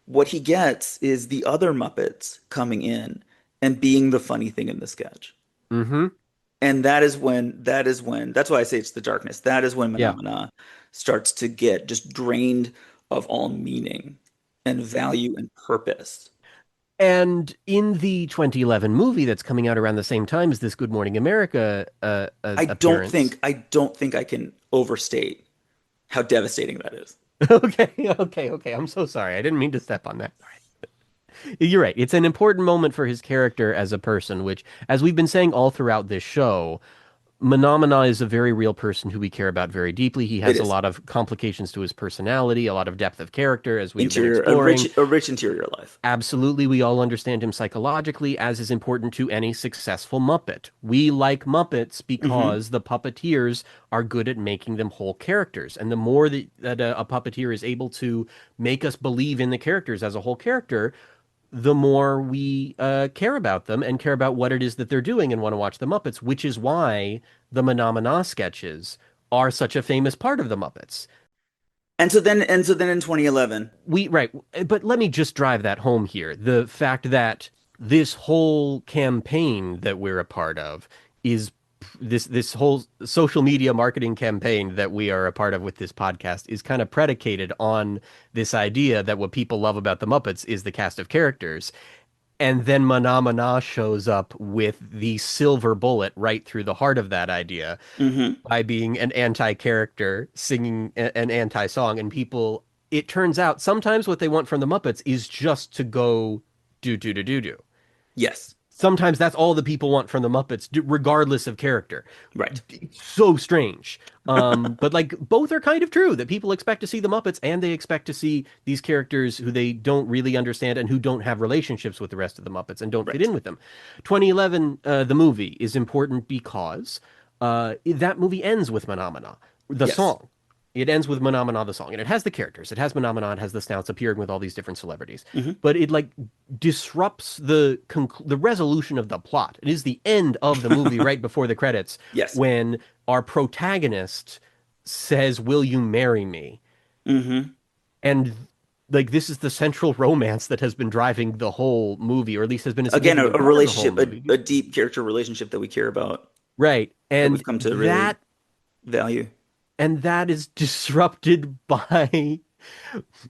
Speaker 1: what he gets is the other Muppets coming in and being the funny thing in the sketch.
Speaker 3: Hmm.
Speaker 1: And that's why I say it's the darkness. That is when
Speaker 3: Yeah.
Speaker 1: Phenomena starts to get just drained of all meaning and value and purpose.
Speaker 3: And in the 2011 movie that's coming out around the same time as this Good Morning America appearance.
Speaker 1: I don't think I can overstate how devastating that is.
Speaker 3: Okay. I'm so sorry. I didn't mean to step on that. You're right. It's an important moment for his character as a person, which, as we've been saying all throughout this show, Mahna is a very real person who we care about very deeply. He has
Speaker 1: It
Speaker 3: a
Speaker 1: is
Speaker 3: lot of complications to his personality, a lot of depth of character, as we've been
Speaker 1: interior,
Speaker 3: exploring.
Speaker 1: a rich interior life.
Speaker 3: Absolutely, we all understand him psychologically, as is important to any successful Muppet. We like Muppets because the puppeteers are good at making them whole characters. And the more that a puppeteer is able to make us believe in the characters as a whole character, the more we care about them and care about what it is that they're doing and want to watch the Muppets, which is why the Mahna Mahna sketches are such a famous part of the Muppets.
Speaker 1: And so then in 2011,
Speaker 3: Right, but let me just drive that home here. The fact that this whole campaign that we're a part of is this whole social media marketing campaign that we are a part of with this podcast is kind of predicated on this idea that what people love about the Muppets is the cast of characters. And then Mahna Mahna shows up with the silver bullet right through the heart of that idea by being an anti-character singing an anti-song. And people, it turns out sometimes what they want from the Muppets is just to go do do do do do.
Speaker 1: yes,
Speaker 3: Sometimes that's all the people want from the Muppets, regardless of character.
Speaker 1: right.
Speaker 3: It's so strange. But like both are kind of true that people expect to see the Muppets and they expect to see these characters who they don't really understand and who don't have relationships with the rest of the Muppets and don't fit
Speaker 1: Right.
Speaker 3: in with them. 2011, the movie is important because that movie ends with Mahna Mahna, the
Speaker 1: Yes.
Speaker 3: song. It ends with Mahna Mahna the song, and it has the characters. It has Mahna Mahna, it has the Snouts appearing with all these different celebrities. But it like disrupts the resolution of the plot. It is the end of the movie right before the credits
Speaker 1: Yes.
Speaker 3: when our protagonist says, "Will you marry me?" And like this is the central romance that has been driving the whole movie, or at least has been a
Speaker 1: Again,
Speaker 3: significant
Speaker 1: a
Speaker 3: part of the whole
Speaker 1: relationship,
Speaker 3: movie.
Speaker 1: a deep character relationship that we care about,
Speaker 3: Right.
Speaker 1: that
Speaker 3: And
Speaker 1: we've come to really
Speaker 3: that
Speaker 1: value.
Speaker 3: and that is disrupted by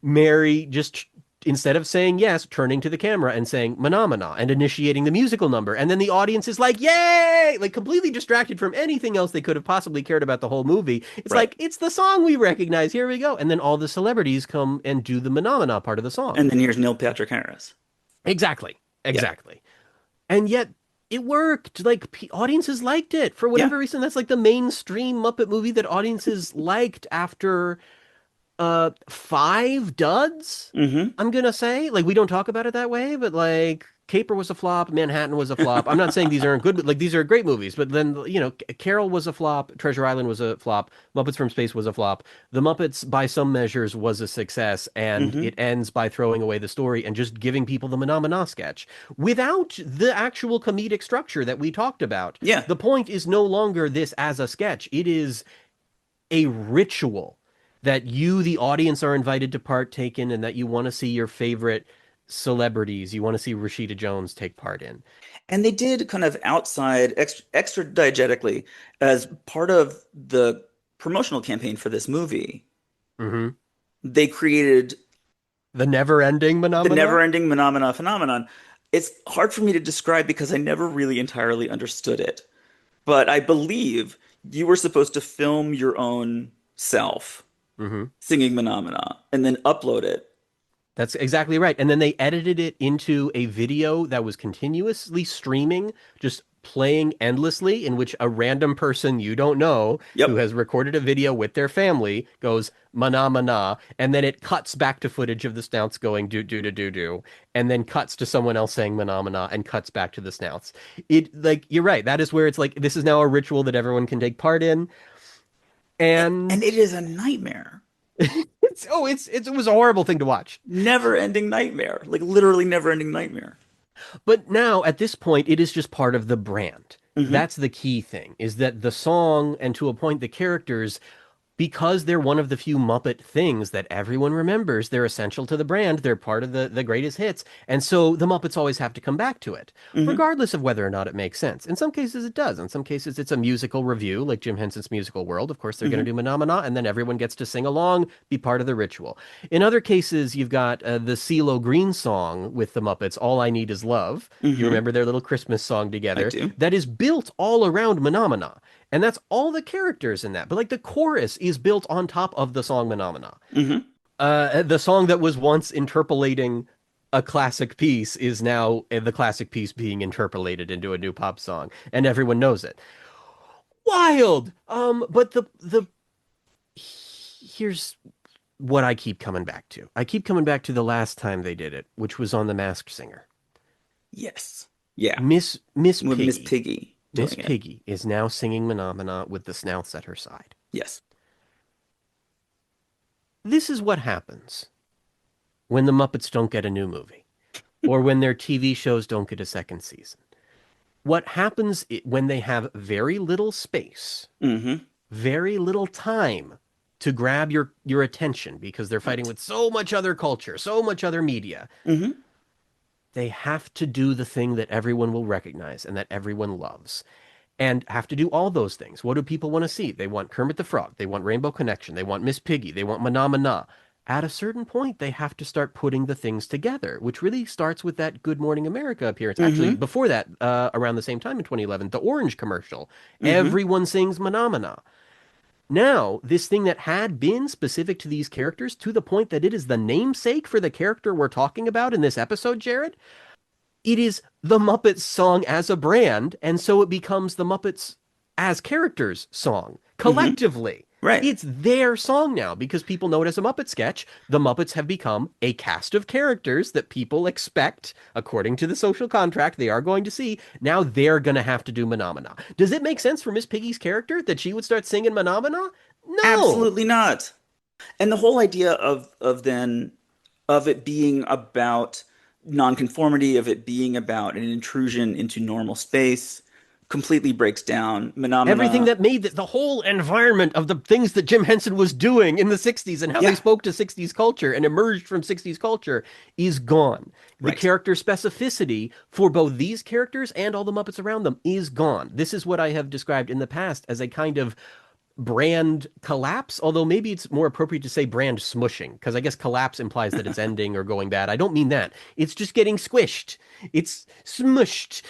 Speaker 3: Mary just instead of saying yes, turning to the camera and saying Mahna Mahna and initiating the musical number. And then the audience is like, yay! Like completely distracted from anything else they could have possibly cared about the whole movie. It's
Speaker 1: Right.
Speaker 3: like, it's the song we recognize. Here we go. And then all the celebrities come and do the Mahna Mahna part of the song.
Speaker 1: And then here's Neil Patrick Harris.
Speaker 3: Exactly. And yet it worked. Like audiences liked it for whatever reason. That's like the mainstream Muppet movie that audiences liked after 5 duds. I'm gonna say, like, we don't talk about it that way, but like Caper was a flop, Manhattan was a flop. I'm not saying these aren't good, but like these are great movies. But then, you know, Carol was a flop, Treasure Island was a flop, Muppets from Space was a flop. The Muppets, by some measures, was a success, and it ends by throwing away the story and just giving people the Mahna Mahna sketch without the actual comedic structure that we talked about.
Speaker 1: Yeah.
Speaker 3: The point is no longer this as a sketch. It is a ritual that you, the audience, are invited to partake in, and that you want to see your favorite celebrities, you want to see Rashida Jones take part in.
Speaker 1: And they did kind of outside, extra diegetically, as part of the promotional campaign for this movie, they created
Speaker 3: The never-ending
Speaker 1: the
Speaker 3: phenomenon.
Speaker 1: never-ending phenomenon. It's hard for me to describe because I never really entirely understood it. But I believe you were supposed to film your own self singing Mahna Mahna and then upload it
Speaker 3: That's exactly right. And then they edited it into a video that was continuously streaming, just playing endlessly, in which a random person you don't know who
Speaker 1: Yep.
Speaker 3: has recorded a video with their family goes Mahna Mahna, and then it cuts back to footage of the snouts going do do do do do, and then cuts to someone else saying Mahna Mahna and cuts back to the snouts. It like you're right. That is where it's like this is now a ritual that everyone can take part in.
Speaker 1: And
Speaker 3: And
Speaker 1: it is a nightmare.
Speaker 3: it was a horrible thing to watch.
Speaker 1: Never ending nightmare. Like literally never ending nightmare.
Speaker 3: But now at this point, it is just part of the brand.
Speaker 1: Mm-hmm.
Speaker 3: That's the key thing, is that the song and to a point the characters, because they're one of the few Muppet things that everyone remembers, they're essential to the brand. They're part of the greatest hits. And so the Muppets always have to come back to it,
Speaker 1: Mm-hmm.
Speaker 3: regardless of whether or not it makes sense. In some cases, it does. In some cases, it's a musical review, like Jim Henson's Musical World. Of course, they're going to do Mahna Mahna, and then everyone gets to sing along, be part of the ritual. In other cases, you've got the CeeLo Green song with the Muppets, All I Need Is Love. You remember their little Christmas song together?
Speaker 1: I do.
Speaker 3: That is built all around Mahna Mahna. And that's all the characters in that. But like the chorus is built on top of the song Mahna Mahna. The song that was once interpolating a classic piece is now the classic piece being interpolated into a new pop song, and everyone knows it. Wild. But the here's what I keep coming back to. I keep coming back to the last time they did it, which was on The Masked Singer.
Speaker 1: Yes. Yeah.
Speaker 3: Miss
Speaker 1: With
Speaker 3: Piggy.
Speaker 1: Miss Piggy.
Speaker 3: Miss
Speaker 1: doing it.
Speaker 3: Piggy is now singing Mahna Mahna with the snouts at her side.
Speaker 1: Yes.
Speaker 3: This is what happens when the Muppets don't get a new movie or when their TV shows don't get a second season. What happens when they have very little space, very little time to grab your attention because they're fighting with so much other culture, so much other media. They have to do the thing that everyone will recognize and that everyone loves. And have to do all those things. What do people want to see? They want Kermit the Frog. They want Rainbow Connection. They want Miss Piggy. They want Mahna Mahna. At a certain point, they have to start putting the things together, which really starts with that Good Morning America appearance. Actually, before that, around the same time in 2011, the Orange commercial. Everyone sings Mahna Mahna. Now, this thing that had been specific to these characters to the point that it is the namesake for the character we're talking about in this episode, Jared, it is the Muppets song as a brand, and so it becomes the Muppets as characters song collectively.
Speaker 1: Right.
Speaker 3: It's their song now because people know it as a Muppet sketch. The Muppets have become a cast of characters that people expect, according to the social contract, they are going to see. Now they're going to have to do Mahna Mahna. Does it make sense for Miss Piggy's character that she would start singing Mahna Mahna? No.
Speaker 1: Absolutely not. And the whole idea of it being about nonconformity, of it being about an intrusion into normal space, completely breaks down. Mahna Mahna.
Speaker 3: Everything that made the whole environment of the things that Jim Henson was doing in the 60s and how they spoke to 60s culture and emerged from 60s culture is gone. The character specificity for both these characters and all the Muppets around them is gone. This is what I have described in the past as a kind of brand collapse, although maybe it's more appropriate to say brand smushing, because I guess collapse implies that it's ending or going bad. I don't mean that. It's just getting squished. It's smushed.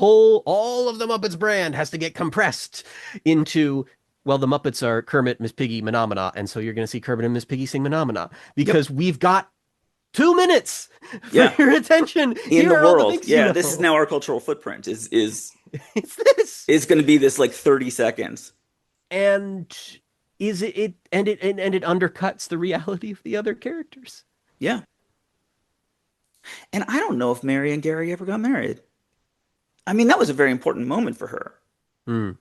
Speaker 3: All of the Muppets brand has to get compressed into, well, the Muppets are Kermit, Miss Piggy, Mahna Mahna, and so you're going to see Kermit and Miss Piggy sing Mahna Mahna, because we've got 2 minutes for your attention
Speaker 1: in
Speaker 3: Here
Speaker 1: the
Speaker 3: are all
Speaker 1: world.
Speaker 3: things you know.
Speaker 1: This is now our cultural footprint. Is
Speaker 3: It's this.
Speaker 1: is going to be this like 30 seconds.
Speaker 3: And it undercuts the reality of the other characters.
Speaker 1: Yeah. And I don't know if Mary and Gary ever got married. I mean, that was a very important moment for her.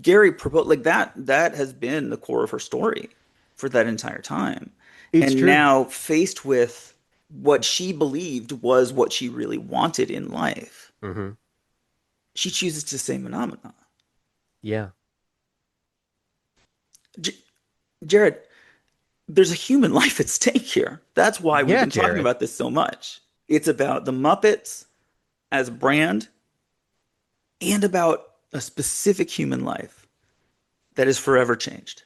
Speaker 1: Gary proposed, like that has been the core of her story for that entire time.
Speaker 3: It's
Speaker 1: and
Speaker 3: true.
Speaker 1: now faced with what she believed was what she really wanted in life, she chooses to say Mahna Mahna.
Speaker 3: Yeah.
Speaker 1: Jared, there's a human life at stake here. That's why we've been talking
Speaker 3: Jared.
Speaker 1: about this so much. It's about the Muppets as a brand and about a specific human life that is forever changed.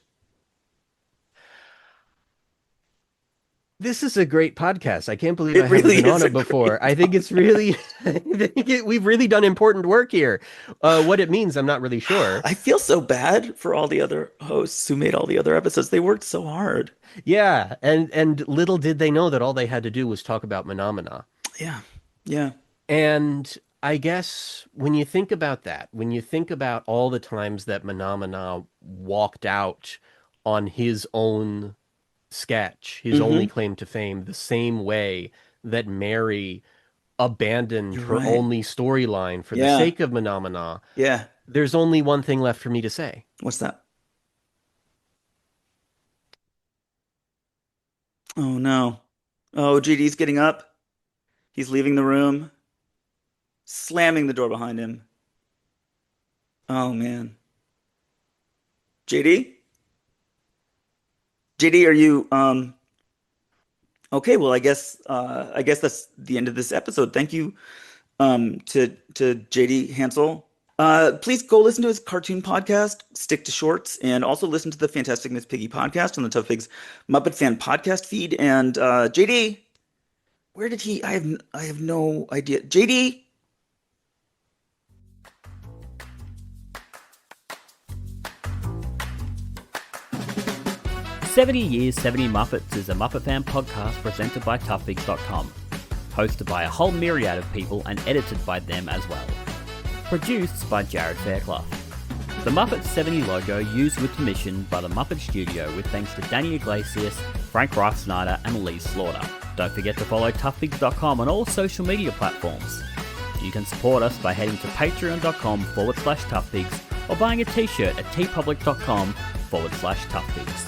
Speaker 3: This is a great podcast. I can't believe
Speaker 1: It
Speaker 3: I haven't
Speaker 1: really
Speaker 3: been on
Speaker 1: is
Speaker 3: it before. I think it's really, we've really done important work here. What it means, I'm not really sure.
Speaker 1: I feel so bad for all the other hosts who made all the other episodes. They worked so hard.
Speaker 3: Yeah, and little did they know that all they had to do was talk about Mahna Mahna.
Speaker 1: Yeah. Yeah.
Speaker 3: And I guess when you think about that, when you think about all the times that Mahna Mahna walked out on his own sketch, his only claim to fame, the same way that Mary abandoned
Speaker 1: You're
Speaker 3: her
Speaker 1: right.
Speaker 3: only storyline for the
Speaker 1: Yeah.
Speaker 3: sake of Mahna Mahna,
Speaker 1: Yeah.
Speaker 3: there's only one thing left for me to say.
Speaker 1: What's that? Oh no. Oh, JD's getting up. He's leaving the room, slamming the door behind him. Oh man. JD? JD, are you okay, well I guess that's the end of this episode. Thank you to JD Hansel. Please go listen to his cartoon podcast, Stick to Shorts, and also listen to the Fantastic Miss Piggy podcast on the Tough Pigs Muppet Fan podcast feed. And JD, where did he? I have no idea. JD.
Speaker 9: 70 Years, 70 Muppets is a Muppet Fan podcast presented by toughpigs.com, hosted by a whole myriad of people and edited by them as well. Produced by Jared Fairclough. The Muppets 70 logo used with permission by the Muppet Studio with thanks to Danny Iglesias, Frank Reif Snyder and Lee Slaughter. Don't forget to follow toughpigs.com on all social media platforms. You can support us by heading to patreon.com/toughpigs or buying a t-shirt at tpublic.com/toughpigs.